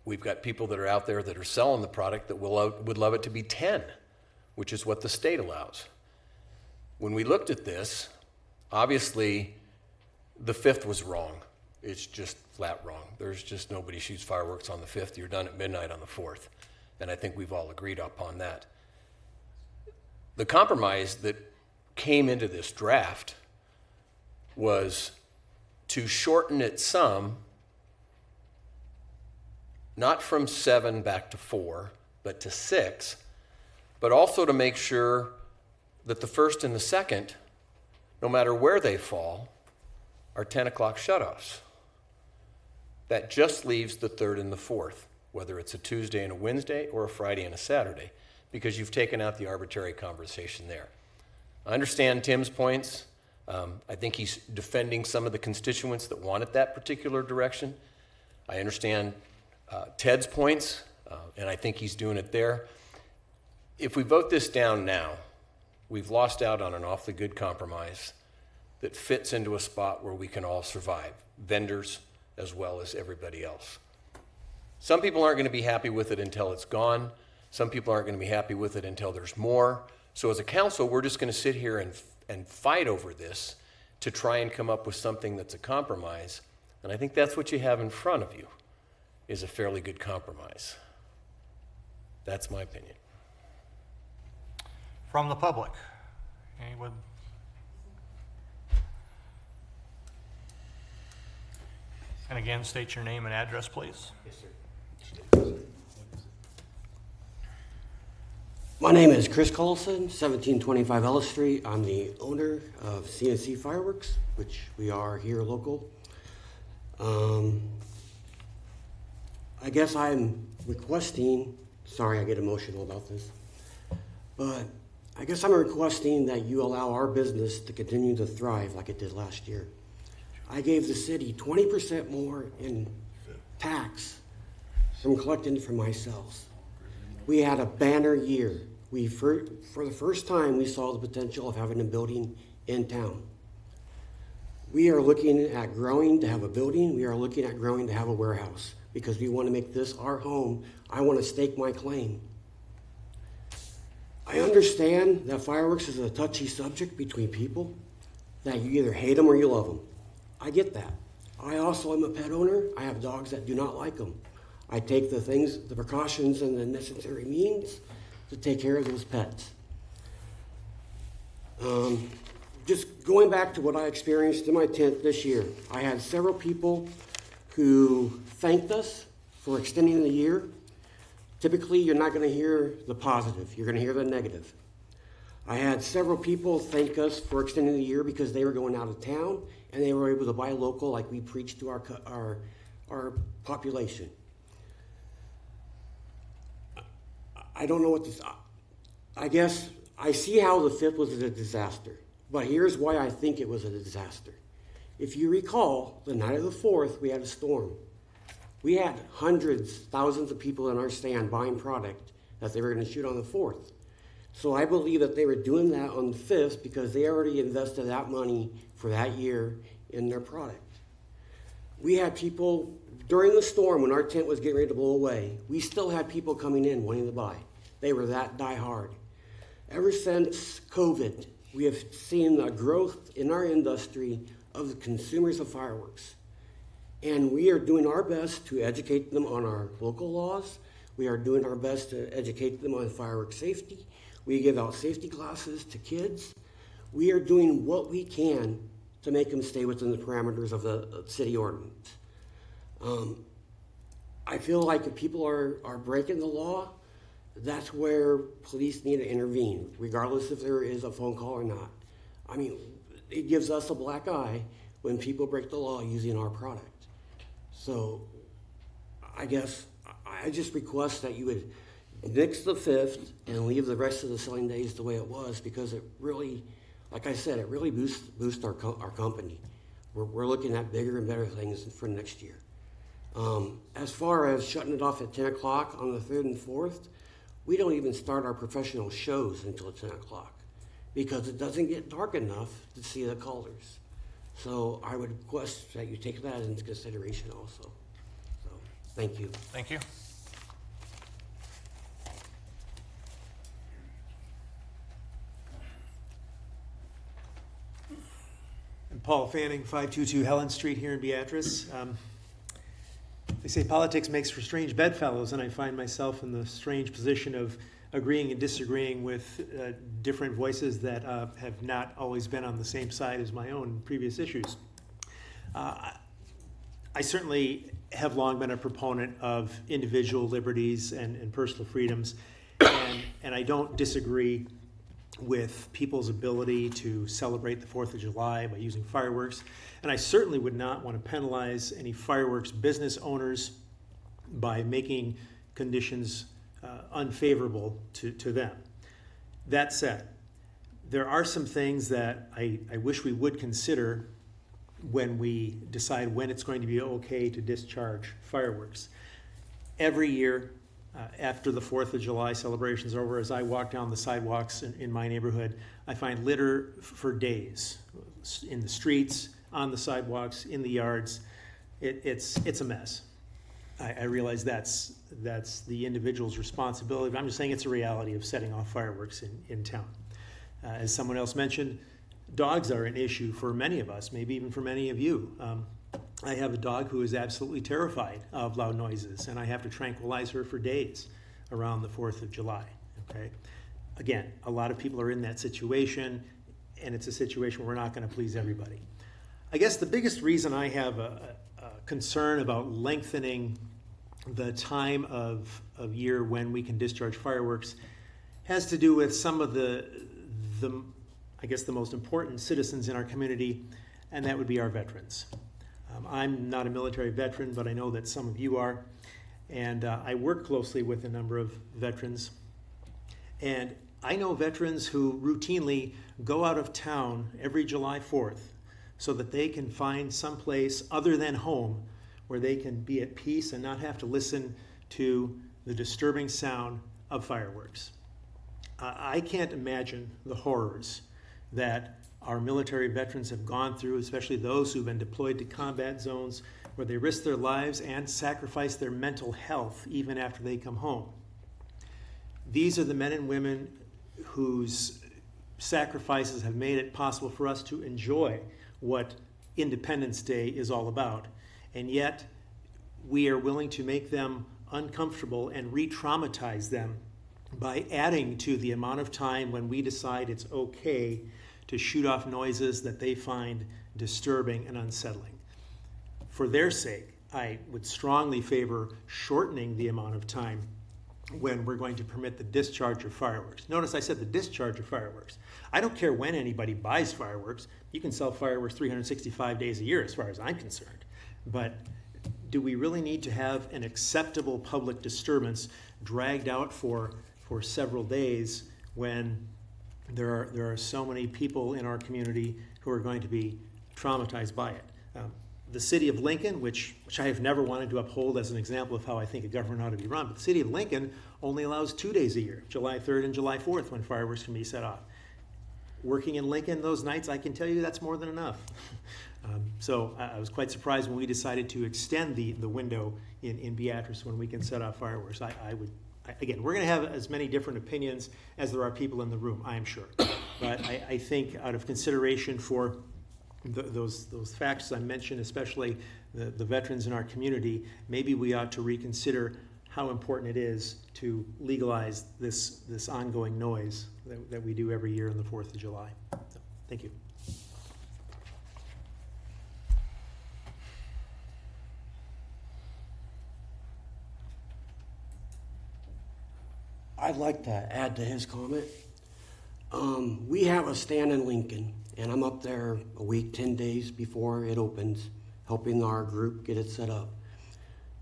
We've got people that are out there that are selling the product that would love it to be 10, which is what the state allows. When we looked at this, obviously, the 5th was wrong. It's just flat wrong. There's just nobody shoots fireworks on the 5th. You're done at midnight on the 4th. And I think we've all agreed upon that. The compromise that came into this draft was to shorten it some, not from 7 back to 4, but to 6, but also to make sure that the first and the second, no matter where they fall, are 10 o'clock shutoffs. That just leaves the third and the fourth, whether it's a Tuesday and a Wednesday or a Friday and a Saturday, because you've taken out the arbitrary conversation there. I understand Tim's points. I think he's defending some of the constituents that wanted that particular direction. I understand Ted's points, and I think he's doing it there. If we vote this down now, we've lost out on an awfully good compromise that fits into a spot where we can all survive, vendors as well as everybody else. Some people aren't going to be happy with it until it's gone. Some people aren't going to be happy with it until there's more. So as a council, we're just going to sit here and fight over this to try and come up with something that's a compromise. And I think that's what you have in front of you, is a fairly good compromise. That's my opinion. From the public, anyone? And again, state your name and address, please. Yes, sir. My name is Chris Collison, 1725 Ellis Street. I'm the owner of CNC Fireworks, which we are here local. I guess I'm requesting, sorry I get emotional about this, but I guess I'm requesting that you allow our business to continue to thrive like it did last year. I gave the city 20% more in tax from collecting from my sales. We had a banner year. For the first time, we saw the potential of having a building in town. We are looking at growing to have a building. We are looking at growing to have a warehouse because we want to make this our home. I want to stake my claim. I understand that fireworks is a touchy subject between people, that you either hate them or you love them. I get that. I also am a pet owner. I have dogs that do not like them. I take the precautions and the necessary means to take care of those pets. Just going back to what I experienced in my tent this year, I had several people who thanked us for extending the year. Typically, you're not going to hear the positive. You're going to hear the negative. I had several people thank us for extending the year because they were going out of town and they were able to buy local like we preach to our population. I don't know what this, I guess I see how the 5th was a disaster, but here's why I think it was a disaster. If you recall, the night of the 4th, we had a storm. We had hundreds, thousands of people in our stand buying product that they were going to shoot on the 4th. So I believe that they were doing that on the 5th because they already invested that money for that year in their product. We had people, during the storm when our tent was getting ready to blow away, we still had people coming in wanting to buy. They were that die-hard. Ever since COVID, we have seen a growth in our industry of the consumers of fireworks. And we are doing our best to educate them on our local laws. We are doing our best to educate them on fireworks safety. We give out safety classes to kids. We are doing what we can to make them stay within the parameters of the city ordinance. I feel like if people are breaking the law, that's where police need to intervene, regardless if there is a phone call or not. I mean, it gives us a black eye when people break the law using our product. So I guess I just request that you would nix the 5th and leave the rest of the selling days the way it was, because it really, like I said, it really boosts our company. We're looking at bigger and better things for next year. As far as shutting it off at 10 o'clock on the 3rd and 4th, we don't even start our professional shows until 10 o'clock because it doesn't get dark enough to see the colors. So I would request that you take that into consideration also. So, thank you. Thank you. I'm Paul Fanning, 522 Helen Street here in Beatrice. They say politics makes for strange bedfellows, and I find myself in the strange position of agreeing and disagreeing with different voices that have not always been on the same side as my own in previous issues. I certainly have long been a proponent of individual liberties and personal freedoms, and I don't disagree with people's ability to celebrate the 4th of July by using fireworks. And I certainly would not want to penalize any fireworks business owners by making conditions unfavorable to them. That said, there are some things that I wish we would consider when we decide when it's going to be okay to discharge fireworks. Every year, after the 4th of July celebrations are over, as I walk down the sidewalks in my neighborhood, I find litter for days in the streets, on the sidewalks, in the yards. It's a mess. I realize that's the individual's responsibility, but I'm just saying it's a reality of setting off fireworks in town. As someone else mentioned, dogs are an issue for many of us, maybe even for many of you. I have a dog who is absolutely terrified of loud noises, and I have to tranquilize her for days around the 4th of July. Okay? Again, a lot of people are in that situation, and it's a situation where we're not going to please everybody. I guess the biggest reason I have a concern about lengthening the time of year when we can discharge fireworks has to do with some of the I guess the most important citizens in our community, and that would be our veterans. I'm not a military veteran, but I know that some of you are, and I work closely with a number of veterans, and I know veterans who routinely go out of town every July 4th so that they can find some place other than home where they can be at peace and not have to listen to the disturbing sound of fireworks. I can't imagine the horrors that our military veterans have gone through, especially those who've been deployed to combat zones where they risk their lives and sacrifice their mental health even after they come home. These are the men and women whose sacrifices have made it possible for us to enjoy what Independence Day is all about. And yet, we are willing to make them uncomfortable and re-traumatize them by adding to the amount of time when we decide it's okay to shoot off noises that they find disturbing and unsettling. For their sake, I would strongly favor shortening the amount of time when we're going to permit the discharge of fireworks. Notice I said the discharge of fireworks. I don't care when anybody buys fireworks. You can sell fireworks 365 days a year as far as I'm concerned. But do we really need to have an acceptable public disturbance dragged out for several days when there are so many people in our community who are going to be traumatized by it? The city of Lincoln, which I have never wanted to uphold as an example of how I think a government ought to be run, but the city of Lincoln only allows 2 days a year, July 3rd and July 4th, when fireworks can be set off. Working in Lincoln those nights, I can tell you that's more than enough. So I was quite surprised when we decided to extend the window in Beatrice when we can set off fireworks. Again, we're going to have as many different opinions as there are people in the room, I am sure. But I think out of consideration for those facts I mentioned, especially the veterans in our community, maybe we ought to reconsider how important it is to legalize this ongoing noise that we do every year on the 4th of July. So, thank you. I'd like to add to his comment. We have a stand in Lincoln, and I'm up there a week, 10 days before it opens, helping our group get it set up.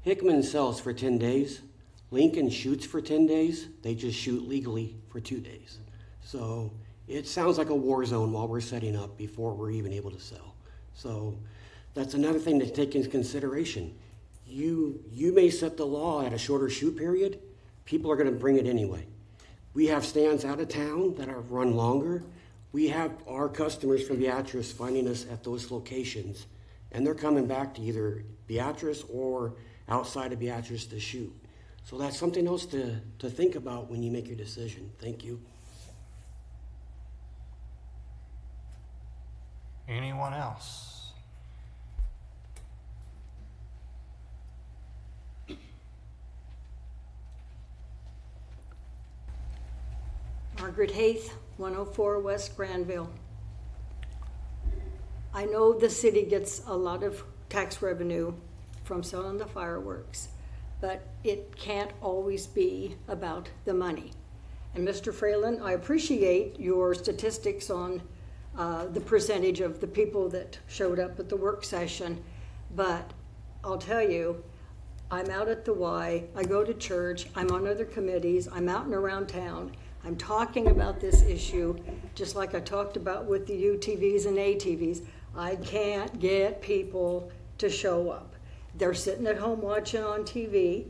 Hickman sells for 10 days. Lincoln shoots for 10 days. They just shoot legally for 2 days. So it sounds like a war zone while we're setting up before we're even able to sell. So that's another thing to take into consideration. You may set the law at a shorter shoot period. People are going to bring it anyway. We have stands out of town that are run longer. We have our customers from Beatrice finding us at those locations, and they're coming back to either Beatrice or outside of Beatrice to shoot. So that's something else to think about when you make your decision. Thank you. Anyone else? Margaret Haith, 104 West Granville. I know the city gets a lot of tax revenue from selling the fireworks, but it can't always be about the money. And Mr. Fralin, I appreciate your statistics on the percentage of the people that showed up at the work session, but I'll tell you, I'm out at the Y, I go to church, I'm on other committees, I'm out and around town, I'm talking about this issue, just like I talked about with the UTVs and ATVs. I can't get people to show up. They're sitting at home watching on TV,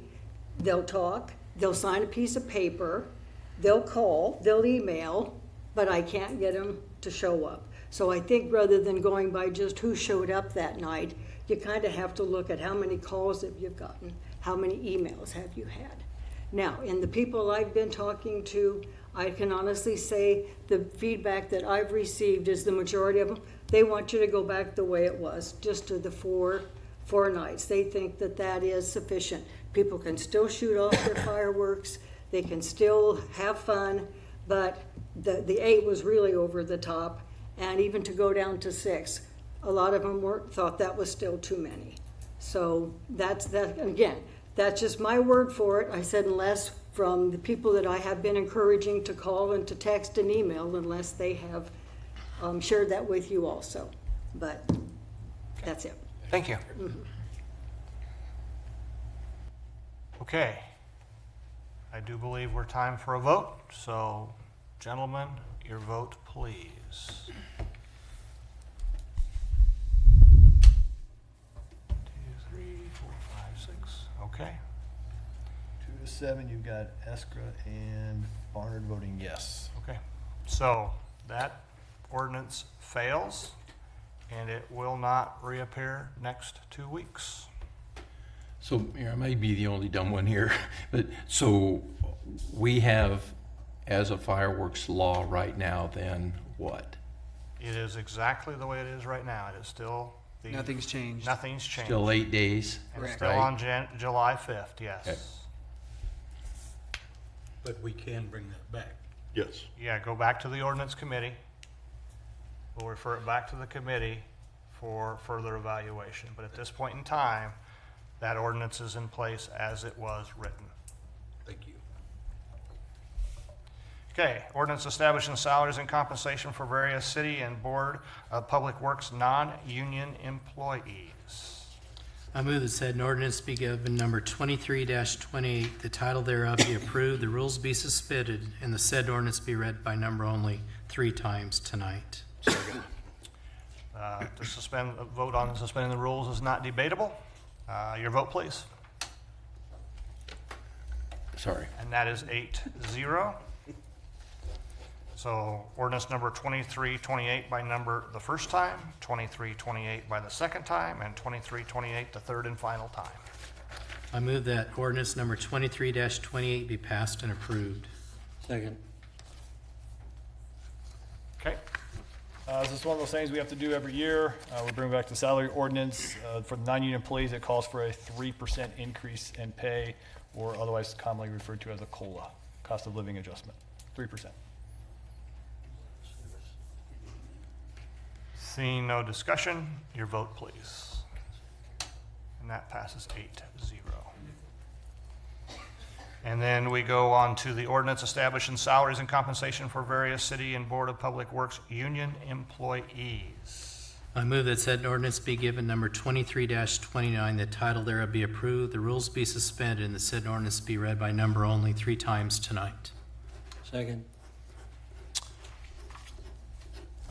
they'll talk, they'll sign a piece of paper, they'll call, they'll email, but I can't get them to show up. So I think rather than going by just who showed up that night, you kind of have to look at how many calls have you gotten, how many emails have you had. Now, in the people I've been talking to, I can honestly say the feedback that I've received is the majority of them, they want you to go back the way it was, just to the four nights. They think that that is sufficient. People can still shoot off their fireworks, they can still have fun, but the 8 was really over the top, and even to go down to 6, a lot of them thought that was still too many. So that's that. Again, that's just my word for it. I said unless from the people that I have been encouraging to call and to text and email, unless they have shared that with you also. But that's it. Thank you. Okay. I do believe we're time for a vote. So, gentlemen, your vote, please. 2, 3, 4, 5, 6. Okay. 2 to 7, you've got Eskra and Barnard voting yes. Okay. So that ordinance fails, and it will not reappear next 2 weeks. So I may be the only dumb one here, but so we have, as a fireworks law right now, then what? It is exactly the way it is right now. It is still the... Nothing's changed. Nothing's changed. Still 8 days? And Correct. still Right. on July 5th, yes. Okay. But we can bring that back. Yes. Yeah, go back to the ordinance committee. We'll refer it back to the committee for further evaluation. But at this point in time, that ordinance is in place as it was written. Thank you. Okay, ordinance establishing salaries and compensation for various city and board of public works non-union employees. I move that said ordinance be given number 23-28, the title thereof be approved, the rules be suspended, and the said ordinance be read by number only 3 times tonight. Vote on suspending the rules is not debatable. Your vote, please. Sorry. And that is 8-0. So ordinance number 2328 by number the first time, 2328 by the second time, and 2328 the third and final time. I move that ordinance number 23-28 be passed and approved. Second. Okay. This is one of those things we have to do every year. We bring back the salary ordinance. For the non-union employees, it calls for a 3% increase in pay, or otherwise commonly referred to as a COLA, cost of living adjustment, 3%. Seeing no discussion, your vote, please. And that passes 8-0. And then we go on to the ordinance establishing salaries and compensation for various city and board of public works union employees. I move that said ordinance be given number 23-29, the title thereof be approved, the rules be suspended, and the said ordinance be read by number only 3 times tonight. Second.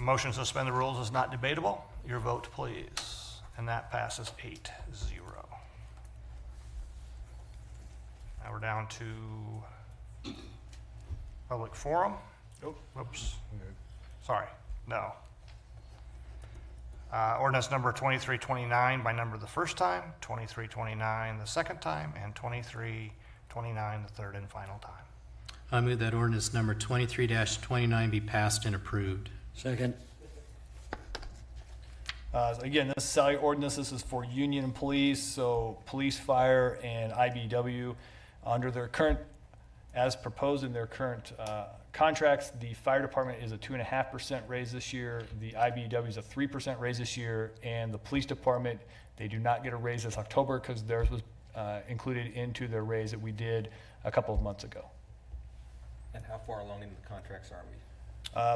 A motion to suspend the rules is not debatable. Your vote, please. And that passes 8-0. Now we're down to public forum. Oh, whoops. Sorry, no. Ordinance number 2329 by number the first time, 2329 the second time, and 2329 the third and final time. I move that ordinance number 23-29 be passed and approved. Second. Again, this salary ordinance, this is for union employees, so police, fire, and IBW. Under their current as proposed in their current contracts, the fire department is a 2.5% raise this year, the IBEW is a 3% raise this year, and the police department, they do not get a raise this October because theirs was included into their raise that we did a couple of months ago. And how far along in the contracts are we?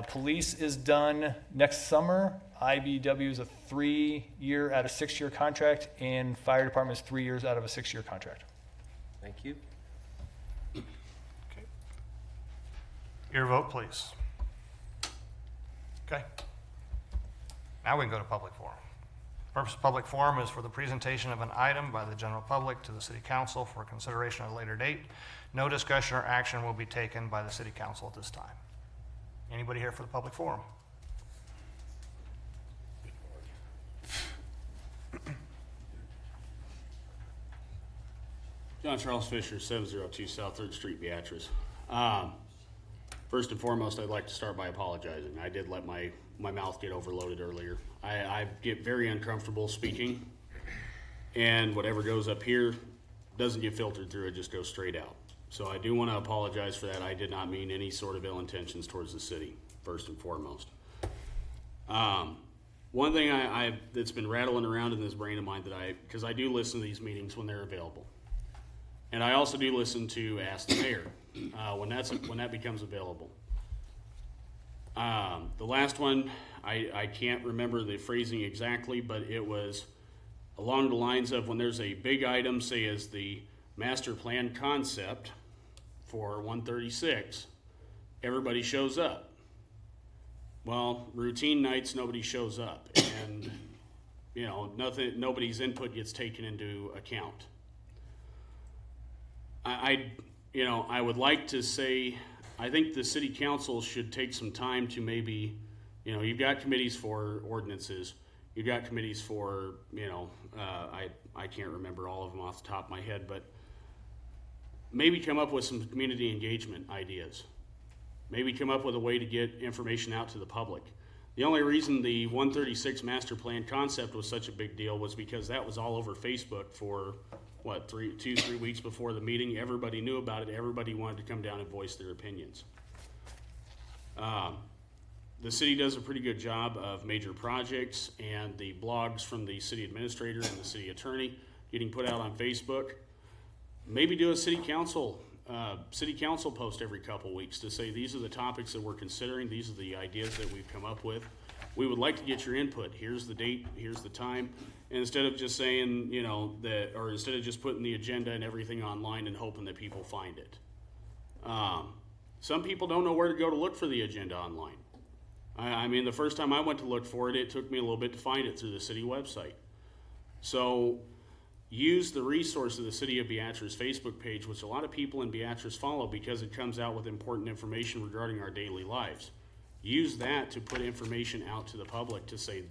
Police is done next summer. IBEW is a 3-year out of 6-year contract, and fire department is 3 years out of a 6-year contract. Thank you. Okay. Your vote, please. Okay. Now we can go to public forum. Purpose of public forum is for the presentation of an item by the general public to the city council for consideration at a later date. No discussion or action will be taken by the city council at this time. Anybody here for the public forum? John Charles Fisher, 702 South 3rd Street, Beatrice. First and foremost, I'd like to start by apologizing. I did let my mouth get overloaded earlier. I get very uncomfortable speaking, and whatever goes up here doesn't get filtered through, it just goes straight out. So I do want to apologize for that. I did not mean any sort of ill intentions towards the city, first and foremost. One thing that's been rattling around in this brain of mine because I do listen to these meetings when they're available. And I also do listen to Ask the Mayor when that becomes available. The last one, I can't remember the phrasing exactly, but it was along the lines of when there's a big item, say as the master plan concept for 136, everybody shows up. Well, routine nights, nobody shows up, and nobody's input gets taken into account. I would like to say, I think the city council should take some time to maybe, you've got committees for ordinances, you've got committees for, I can't remember all of them off the top of my head, but maybe come up with some community engagement ideas. Maybe come up with a way to get information out to the public. The only reason the 136 master plan concept was such a big deal was because that was all over Facebook for, 2-3 weeks before the meeting. Everybody knew about it. Everybody wanted to come down and voice their opinions. The city does a pretty good job of major projects and the blogs from the city administrator and the city attorney getting put out on Facebook. Maybe do a city council post every couple weeks to say these are the topics that we're considering, these are the ideas that we've come up with. We would like to get your input. Here's the date, here's the time. And instead of just saying, or instead of just putting the agenda and everything online and hoping that people find it. Some people don't know where to go to look for the agenda online. I mean, the first time I went to look for it, it took me a little bit to find it through the city website. So use the resource of the City of Beatrice Facebook page, which a lot of people in Beatrice follow because it comes out with important information regarding our daily lives. Use that to put information out to the public to say,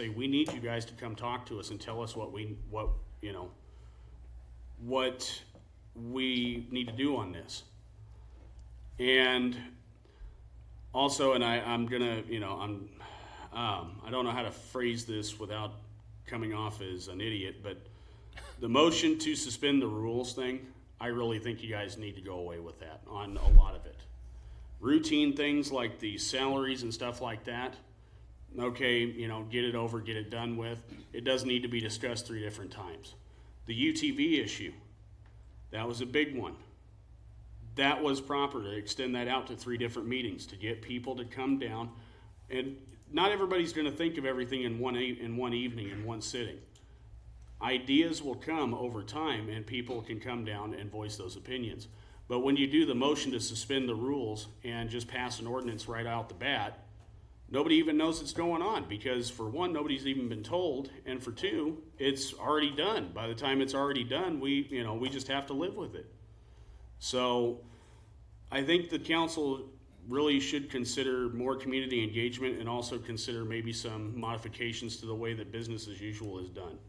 we need you guys to come talk to us and tell us what we need to do on this. And also, and I'm gonna, I don't know how to phrase this without coming off as an idiot, but the motion to suspend the rules thing, I really think you guys need to go away with that on a lot of it. Routine things like the salaries and stuff like that, okay, get it over, get it done with. It does need to be discussed 3 different times. The UTV issue, that was a big one. That was proper to extend that out to 3 different meetings to get people to come down. And not everybody's going to think of everything in one evening, in one sitting. Ideas will come over time and people can come down and voice those opinions. But when you do the motion to suspend the rules and just pass an ordinance right out the bat, nobody even knows it's going on because for one, nobody's even been told, and for two, it's already done. By the time it's already done, we just have to live with it. So I think the council really should consider more community engagement and also consider maybe some modifications to the way that business as usual is done.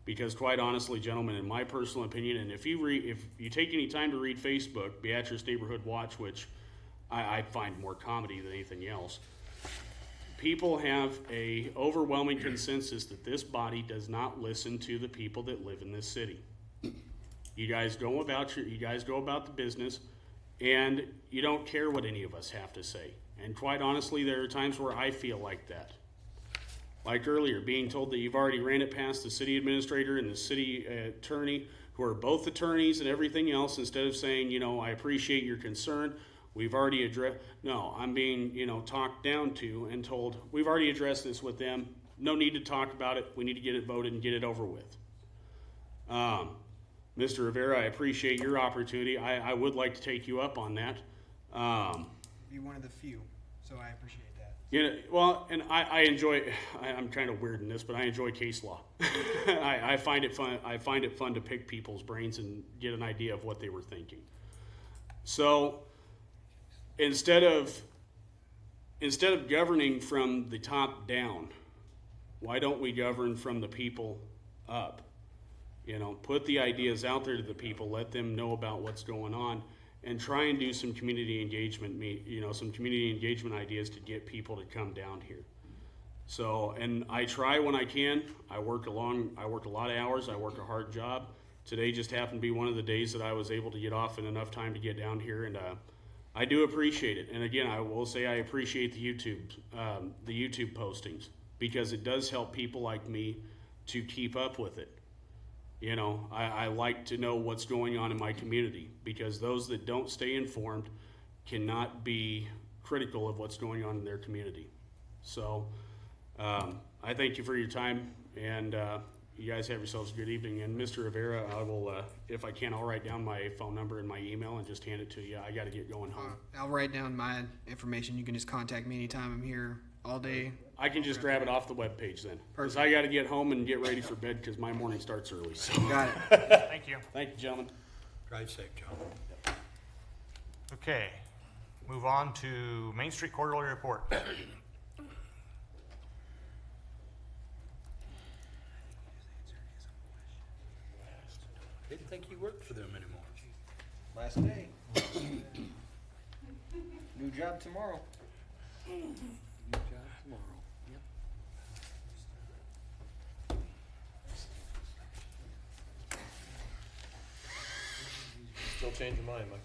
Because quite honestly, gentlemen, in my personal opinion, and if you take any time to read Facebook, Beatrice Neighborhood Watch, which I find more comedy than anything else, people have a overwhelming consensus that this body does not listen to the people that live in this city. You guys go about the business. and you don't care what any of us have to say. And quite honestly, there are times where I feel like that. Like earlier, being told that you've already ran it past the city administrator and the city attorney, who are both attorneys and everything else, instead of saying, you know, I appreciate your concern, we've already addressed. No, I'm being, you know, talked down to and told, we've already addressed this with them. No need to talk about it. We need to get it voted and get it over with. Mr. Rivera, I appreciate your opportunity. I would like to take you up on that. Be one of the few, so I appreciate that. You know, well, and I enjoy. I'm kind of weird in this, but I enjoy case law. I find it fun. I find it fun to pick people's brains and get an idea of what they were thinking. So instead of governing from the top down, why don't we govern from the people up? You know, put the ideas out there to the people, let them know about what's going on, and try and do some community engagement, some community engagement ideas to get people to come down here. So, and I try when I can. I work a lot of hours. I work a hard job. Today just happened to be one of the days that I was able to get off in enough time to get down here, and I do appreciate it. And again, I will say I appreciate the YouTube postings, because it does help people like me to keep up with it. You know, I like to know what's going on in my community, because those that don't stay informed cannot be critical of what's going on in their community. So I thank you for your time, and you guys have yourselves a good evening. And Mr. Rivera, I will, if I can, I'll write down my phone number and my email and just hand it to you. I got to get going home. I'll write down my information. You can just contact me anytime. I'm here all day. I can just grab it off the webpage then. Because I got to get home and get ready for bed because my morning starts early. So. Got it. Thank you. Thank you, gentlemen. Drive safe, John. Okay, move on to Main Street Quarterly Report. Didn't think you worked for them anymore. Last day. New job tomorrow. Still change your mind, Mike.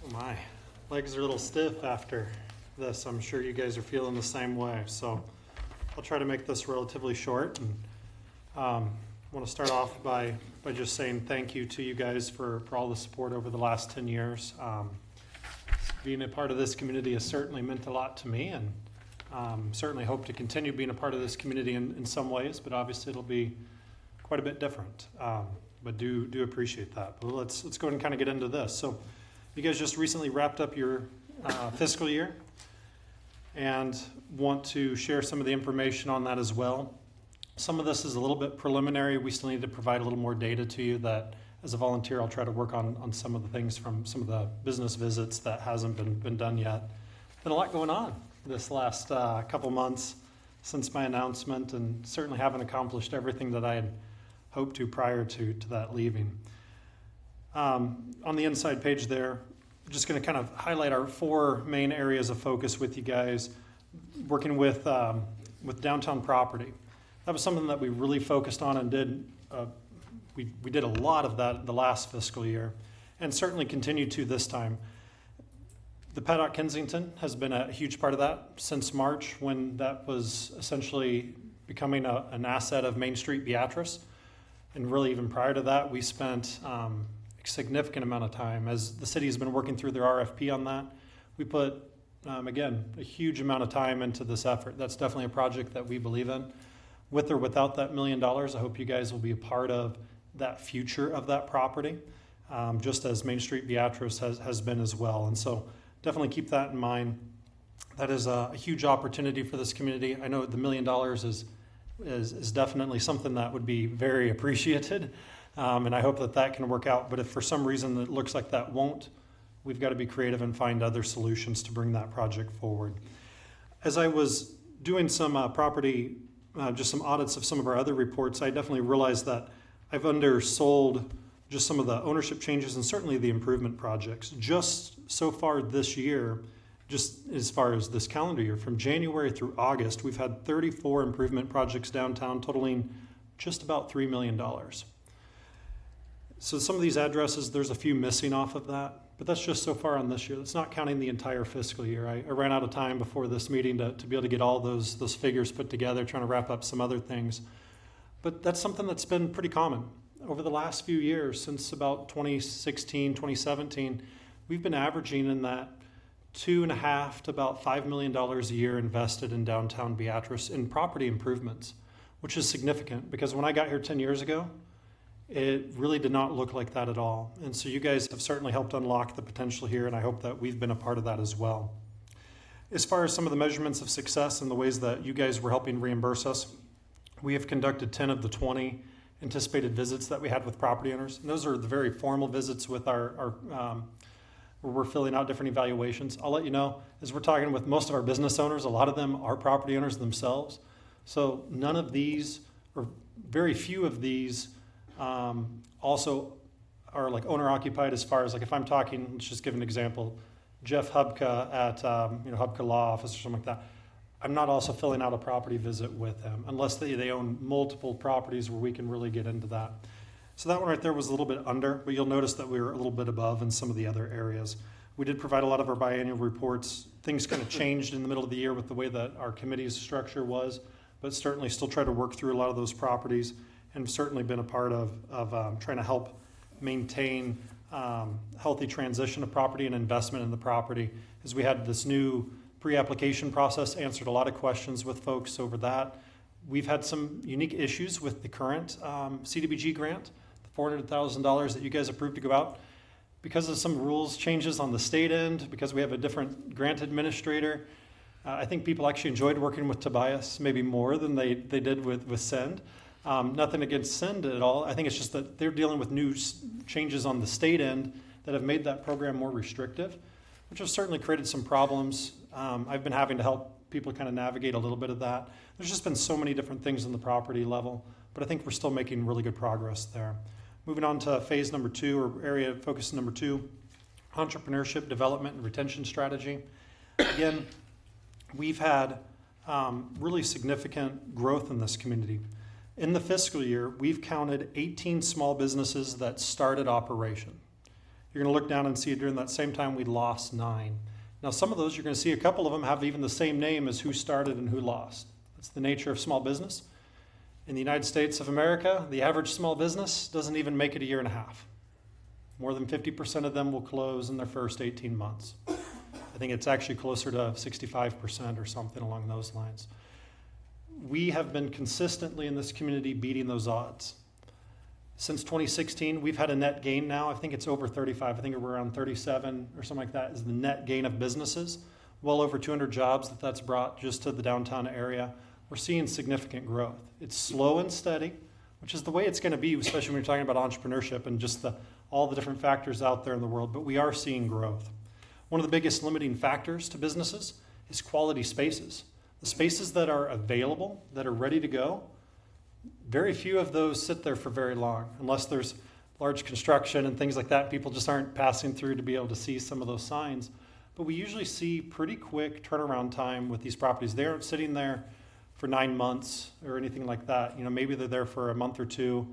Oh my, legs are a little stiff after this. I'm sure you guys are feeling the same way. So I'll try to make this relatively short. And want to start off by just saying thank you to you guys for all the support over the last 10 years. Being a part of this community has certainly meant a lot to me, and certainly hope to continue being a part of this community in some ways, but obviously it'll be quite a bit different. But do appreciate that. But let's go ahead and kind of get into this. So you guys just recently wrapped up your fiscal year, and want to share some of the information on that as well. Some of this is a little bit preliminary. We still need to provide a little more data to you that, as a volunteer, I'll try to work on some of the things from some of the business visits that hasn't been done yet. Been a lot going on this last couple months since my announcement, and certainly haven't accomplished everything that I had hoped to prior to that leaving. On the inside page there, I'm just going to kind of highlight our 4 main areas of focus with you guys. Working with downtown property. That was something that we really focused on and did. We did a lot of that the last fiscal year, and certainly continue to this time. The Paddock Kensington has been a huge part of that since March, when that was essentially becoming an asset of Main Street Beatrice. And really even prior to that, we spent a significant amount of time, as the city has been working through their RFP on that. We put, again, a huge amount of time into this effort. That's definitely a project that we believe in. With or without that $1 million, I hope you guys will be a part of that future of that property, just as Main Street Beatrice has been as well. And so definitely keep that in mind. That is a huge opportunity for this community. I know the $1 million is definitely something that would be very appreciated, and I hope that can work out. But if for some reason it looks like that won't, we've got to be creative and find other solutions to bring that project forward. As I was doing some property, just some audits of some of our other reports, I definitely realized that I've undersold just some of the ownership changes and certainly the improvement projects. Just so far this year, Just as far as this calendar year, from January through August, we've had 34 improvement projects downtown totaling just about $3 million. So some of these addresses, there's a few missing off of that, but that's just so far on this year. That's not counting the entire fiscal year. I ran out of time before this meeting to be able to get all those figures put together, trying to wrap up some other things. But that's something that's been pretty common. Over the last few years, since about 2016, 2017, we've been averaging in that $2.5 to about $5 million a year invested in downtown Beatrice in property improvements, which is significant because when I got here 10 years ago, it really did not look like that at all. And so you guys have certainly helped unlock the potential here, and I hope that we've been a part of that as well. As far as some of the measurements of success and the ways that you guys were helping reimburse us, we have conducted 10 of the 20 anticipated visits that we had with property owners. And those are the very formal visits with our where we're filling out different evaluations. I'll let you know, as we're talking with most of our business owners, a lot of them are property owners themselves. So none of these, or very few of these, also are like owner occupied as far as like if I'm talking, let's just give an example, Jeff Hubka at Hubka Law Office or something like that. I'm not also filling out a property visit with them unless they own multiple properties where we can really get into that. So that one right there was a little bit under, but you'll notice that we were a little bit above in some of the other areas. We did provide a lot of our biannual reports. Things kind of changed in the middle of the year with the way that our committee's structure was, but certainly still try to work through a lot of those properties and certainly been a part of trying to help maintain healthy transition of property and investment in the property. As we had this new pre-application process, answered a lot of questions with folks over that. We've had some unique issues with the current CDBG grant, the $400,000 that you guys approved to go out. Because of some rules changes on the state end, because we have a different grant administrator, I think people actually enjoyed working with Tobias maybe more than they did with Send. Nothing against Send at all. I think it's just that they're dealing with new changes on the state end that have made that program more restrictive, which has certainly created some problems. I've been having to help people kind of navigate a little bit of that. There's just been so many different things on the property level, but I think we're still making really good progress there. Moving on to phase number 2, or area of focus number 2, entrepreneurship, development, and retention strategy. Again, we've had really significant growth in this community. In the fiscal year, we've counted 18 small businesses that started operation. You're going to look down and see during that same time we lost 9. Now, some of those, you're going to see a couple of them have even the same name as who started and who lost. That's the nature of small business. In the United States of America, the average small business doesn't even make it a year and a half. More than 50% of them will close in their first 18 months. I think it's actually closer to 65% or something along those lines. We have been consistently in this community beating those odds. Since 2016, we've had a net gain now. I think it's over 35. I think we're around 37 or something like that is the net gain of businesses. Well over 200 jobs that's brought just to the downtown area. We're seeing significant growth. It's slow and steady, which is the way it's going to be, especially when you're talking about entrepreneurship and just all the different factors out there in the world, but we are seeing growth. One of the biggest limiting factors to businesses is quality spaces. The spaces that are available, that are ready to go, very few of those sit there for very long, unless there's large construction and things like that. People just aren't passing through to be able to see some of those signs. But we usually see pretty quick turnaround time with these properties. They aren't sitting there for 9 months or anything like that. Maybe they're there for a month or two,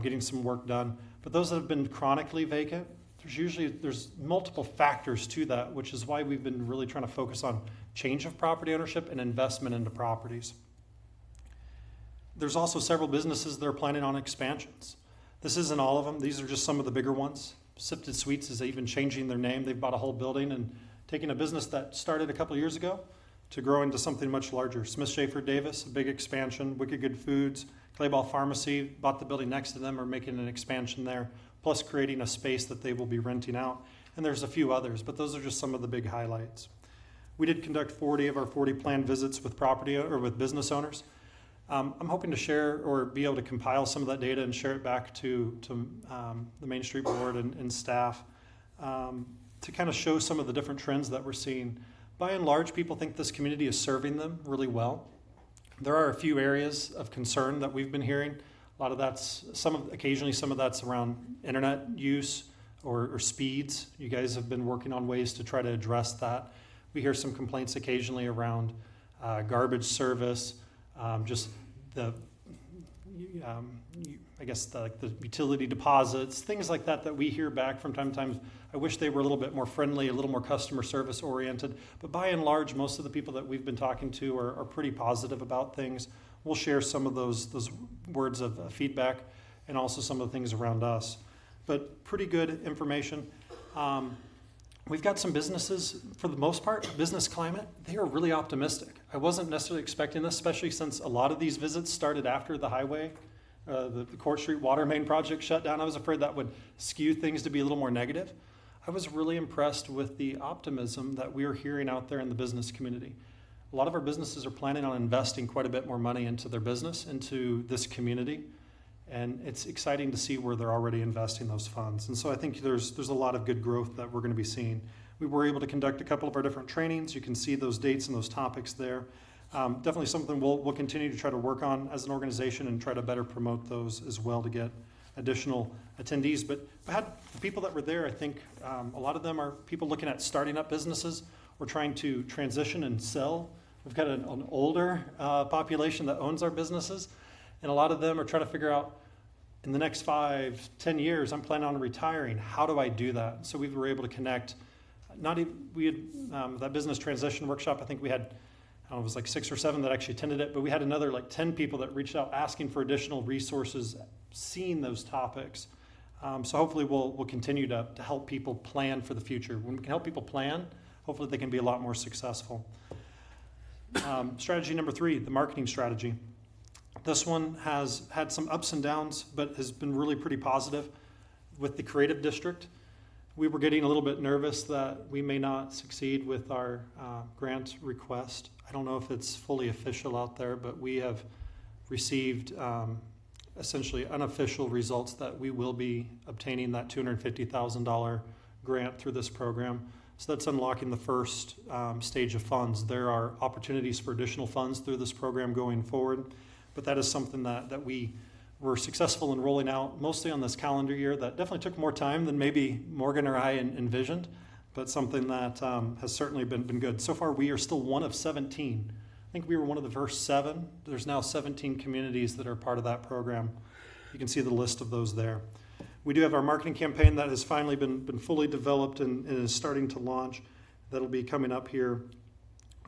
getting some work done. But those that have been chronically vacant, there's multiple factors to that, which is why we've been really trying to focus on change of property ownership and investment into properties. There's also several businesses that are planning on expansions. This isn't all of them. These are just some of the bigger ones. Sifted Sweets is even changing their name. They've bought a whole building and taking a business that started a couple years ago to grow into something much larger. Smith Schaefer Davis, a big expansion. Wicked Good Foods, Clayball Pharmacy, bought the building next to them, are making an expansion there, plus creating a space that they will be renting out. And there's a few others, but those are just some of the big highlights. We did conduct 40 of our 40 planned visits with with business owners. I'm hoping to share or be able to compile some of that data and share it back to the Main Street Board and staff to kind of show some of the different trends that we're seeing. By and large, people think this community is serving them really well. There are a few areas of concern that we've been hearing. A lot of that's, occasionally some of that's around internet use or speeds. You guys have been working on ways to try to address that. We hear some complaints occasionally around garbage service, just the I guess the utility deposits, things like that we hear back from time to time. I wish they were a little bit more friendly, a little more customer service oriented. But by and large, most of the people that we've been talking to are pretty positive about things. We'll share some of those words of feedback and also some of the things around us. But pretty good information. We've got some businesses, for the most part, business climate, they are really optimistic. I wasn't necessarily expecting this, especially since a lot of these visits started after the highway, the Court Street water main project shut down. I was afraid that would skew things to be a little more negative. I was really impressed with the optimism that we are hearing out there in the business community. A lot of our businesses are planning on investing quite a bit more money into their business, into this community. And it's exciting to see where they're already investing those funds. And so I think there's a lot of good growth that we're going to be seeing. We were able to conduct a couple of our different trainings. You can see those dates and those topics there. Definitely something we'll continue to try to work on as an organization and try to better promote those as well to get additional attendees. But the people that were there, I think a lot of them are people looking at starting up businesses or trying to transition and sell. We've got an older population that owns our businesses, and a lot of them are trying to figure out, in the next 5-10 years, I'm planning on retiring. How do I do that? So we were able to connect. We had that business transition workshop. I think we had, it was like 6 or 7 that actually attended it, but we had another like 10 people that reached out asking for additional resources, seeing those topics. So hopefully we'll continue to help people plan for the future. When we can help people plan, hopefully they can be a lot more successful. Strategy number 3, the marketing strategy. This one has had some ups and downs, but has been really pretty positive. With the creative district, we were getting a little bit nervous that we may not succeed with our grant request. I don't know if it's fully official out there, but we have received essentially unofficial results that we will be obtaining that $250,000 grant through this program. So that's unlocking the first stage of funds. There are opportunities for additional funds through this program going forward. But that is something that we were successful in rolling out, mostly on this calendar year. That definitely took more time than maybe Morgan or I envisioned, but something that has certainly been good. So far, we are still one of 17. I think we were one of the first 7. There's now 17 communities that are part of that program. You can see the list of those there. We do have our marketing campaign that has finally been fully developed and is starting to launch. That'll be coming up here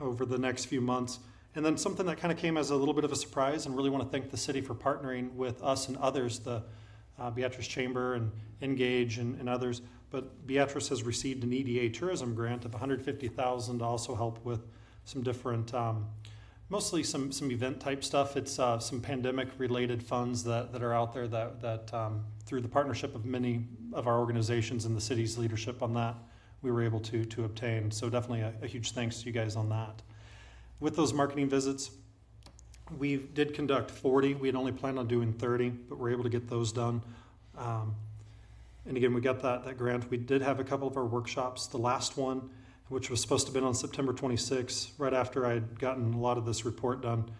over the next few months. And then something that kind of came as a little bit of a surprise, and really want to thank the city for partnering with us and others, the Beatrice Chamber and Engage and others. But Beatrice has received an EDA tourism grant of $150,000 to also help with some different, mostly some event type stuff. It's some pandemic related funds that are out there that through the partnership of many of our organizations and the city's leadership on that, we were able to obtain. So definitely a huge thanks to you guys on that. With those marketing visits, we did conduct 40. We had only planned on doing 30, but we're able to get those done. And again, we got that grant. We did have a couple of our workshops. The last one, which was supposed to have been on September 26th, right after I had gotten a lot of this report done,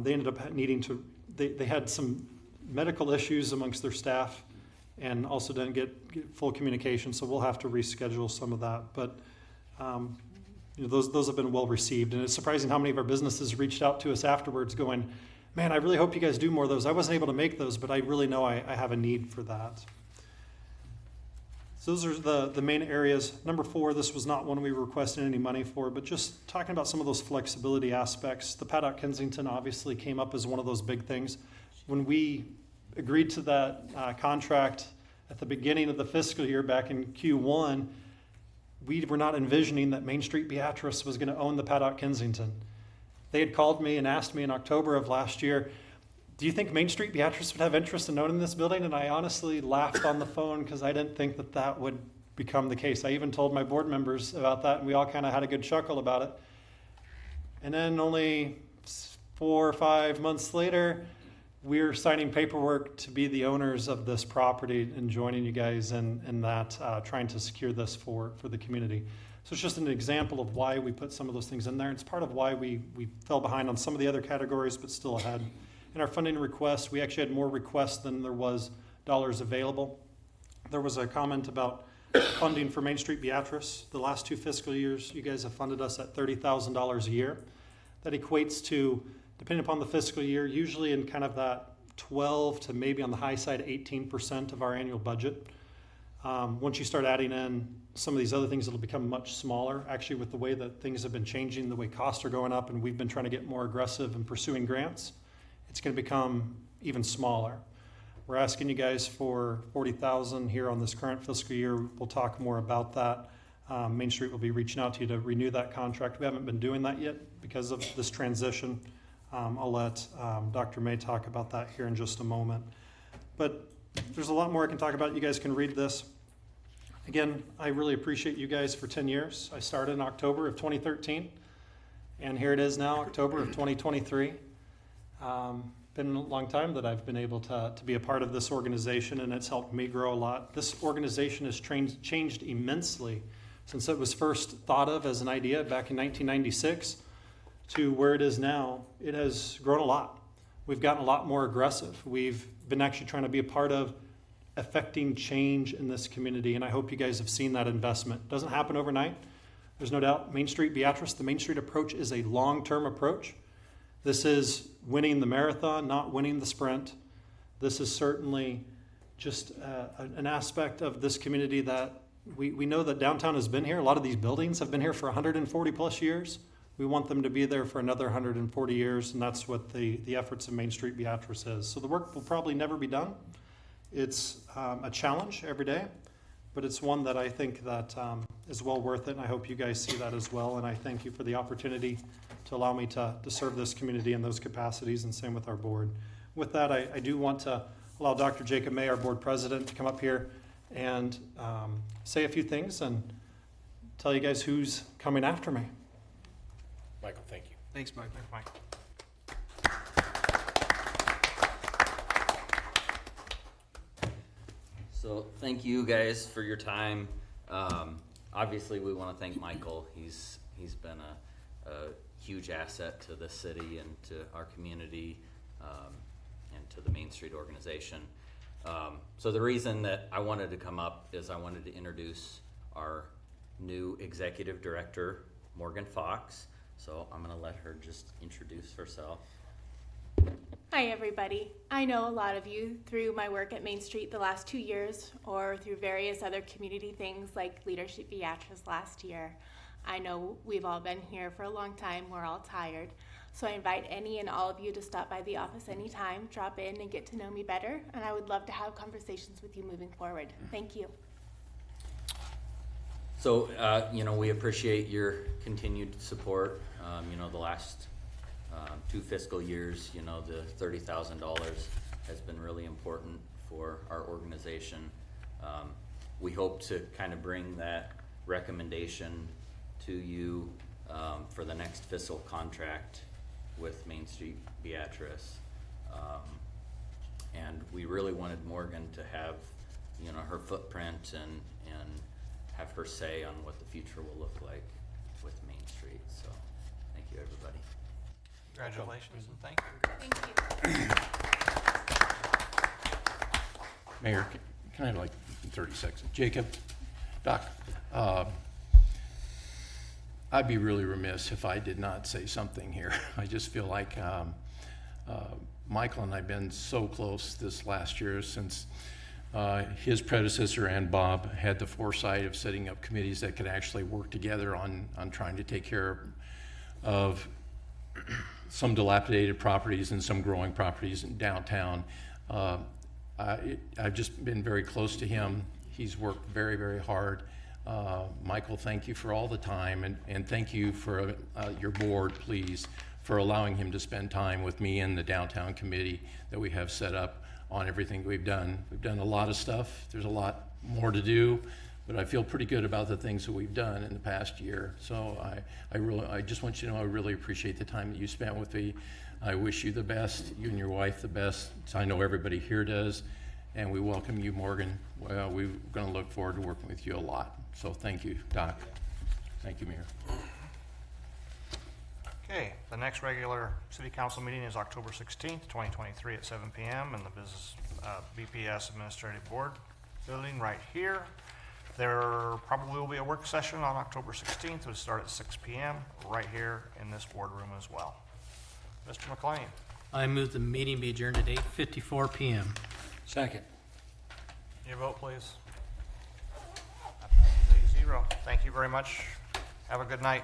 they ended up needing to, they had some medical issues amongst their staff and also didn't get full communication, so we'll have to reschedule some of that. But those have been well received, and it's surprising how many of our businesses reached out to us afterwards going, man, I really hope you guys do more of those. I wasn't able to make those, but I really know I have a need for that. So those are the main areas. Number 4, this was not one we requested any money for, but just talking about some of those flexibility aspects. The Paddock Kensington obviously came up as one of those big things. When we agreed to that contract at the beginning of the fiscal year back in Q1, we were not envisioning that Main Street Beatrice was going to own the Paddock Kensington. They had called me and asked me in October of last year, do you think Main Street Beatrice would have interest in owning this building? And I honestly laughed on the phone because I didn't think that would become the case. I even told my board members about that, and we all kind of had a good chuckle about it. And then only 4 or 5 months later, we're signing paperwork to be the owners of this property and joining you guys in that, trying to secure this for the community. So it's just an example of why we put some of those things in there. It's part of why we fell behind on some of the other categories, but still ahead. In our funding request, we actually had more requests than there was dollars available. There was a comment about funding for Main Street Beatrice. The last 2 fiscal years, you guys have funded us at $30,000 a year. That equates to, depending upon the fiscal year, usually in kind of that 12 to maybe on the high side, 18% of our annual budget. Once you start adding in some of these other things, it'll become much smaller. Actually, with the way that things have been changing, the way costs are going up, and we've been trying to get more aggressive in pursuing grants, it's going to become even smaller. We're asking you guys for $40,000 here on this current fiscal year. We'll talk more about that. Main Street will be reaching out to you to renew that contract. We haven't been doing that yet because of this transition. I'll let Dr. May talk about that here in just a moment. But there's a lot more I can talk about. You guys can read this. Again, I really appreciate you guys for 10 years. I started in October of 2013, and here it is now, October of 2023. Been a long time that I've been able to be a part of this organization, and it's helped me grow a lot. This organization has changed immensely since it was first thought of as an idea back in 1996 to where it is now. It has grown a lot. We've gotten a lot more aggressive. We've been actually trying to be a part of affecting change in this community, and I hope you guys have seen that investment. It doesn't happen overnight. There's no doubt. Main Street Beatrice, the Main Street approach is a long-term approach. This is winning the marathon, not winning the sprint. This is certainly just an aspect of this community that we know that downtown has been here. A lot of these buildings have been here for 140 plus years. We want them to be there for another 140 years, and that's what the efforts of Main Street Beatrice is. So the work will probably never be done. It's a challenge every day, but it's one that I think that is well worth it, and I hope you guys see that as well. And I thank you for the opportunity to allow me to serve this community in those capacities, and same with our board. With that, I do want to allow Dr. Jacob May, our board president, to come up here and say a few things and tell you guys who's coming after me. Michael, thank you. Thanks, Mike. Mike. So thank you guys for your time. Obviously, we want to thank Michael. He's been a huge asset to the city and to our community and to the Main Street organization. So the reason that I wanted to come up is I wanted to introduce our new executive director, Morgan Fox. So I'm going to let her just introduce herself. Hi everybody. I know a lot of you through my work at Main Street the last 2 years or through various other community things like Leadership Beatrice last year. I know we've all been here for a long time. We're all tired. So I invite any and all of you to stop by the office anytime, drop in and get to know me better. And I would love to have conversations with you moving forward. Thank you. So, we appreciate your continued support. The last 2 fiscal years, the $30,000 has been really important for our organization. We hope to kind of bring that recommendation to you for the next fiscal contract with Main Street Beatrice. And we really wanted Morgan to have, her footprint and have her say on what the future will look like with Main Street. So thank you, everybody. Congratulations and thank you. Thank you. Mayor, can I have like 30 seconds? Jacob, Doc, I'd be really remiss if I did not say something here. I just feel like Michael and I have been so close this last year since his predecessor and Bob had the foresight of setting up committees that could actually work together on trying to take care of some dilapidated properties and some growing properties in downtown. I've just been very close to him. He's worked very, very hard. Michael, thank you for all the time, and thank you for your board, please, for allowing him to spend time with me and the downtown committee that we have set up on everything we've done. We've done a lot of stuff. There's a lot more to do, but I feel pretty good about the things that we've done in the past year. So I just want you to know I really appreciate the time that you spent with me. I wish you the best, you and your wife the best. So I know everybody here does, and we welcome you, Morgan. Well, we're going to look forward to working with you a lot. So thank you, Doc. Thank you, Mayor. Okay, the next regular city council meeting is October 16th, 2023 at 7 p.m. in the BPS Administrative Board building right here. There probably will be a work session on October 16th. It'll start at 6 p.m. right here in this boardroom as well. Mr. McLean. I move the meeting be adjourned at 8:54 p.m. Second. Your vote, please. That passes 8-0. Thank you very much. Have a good night.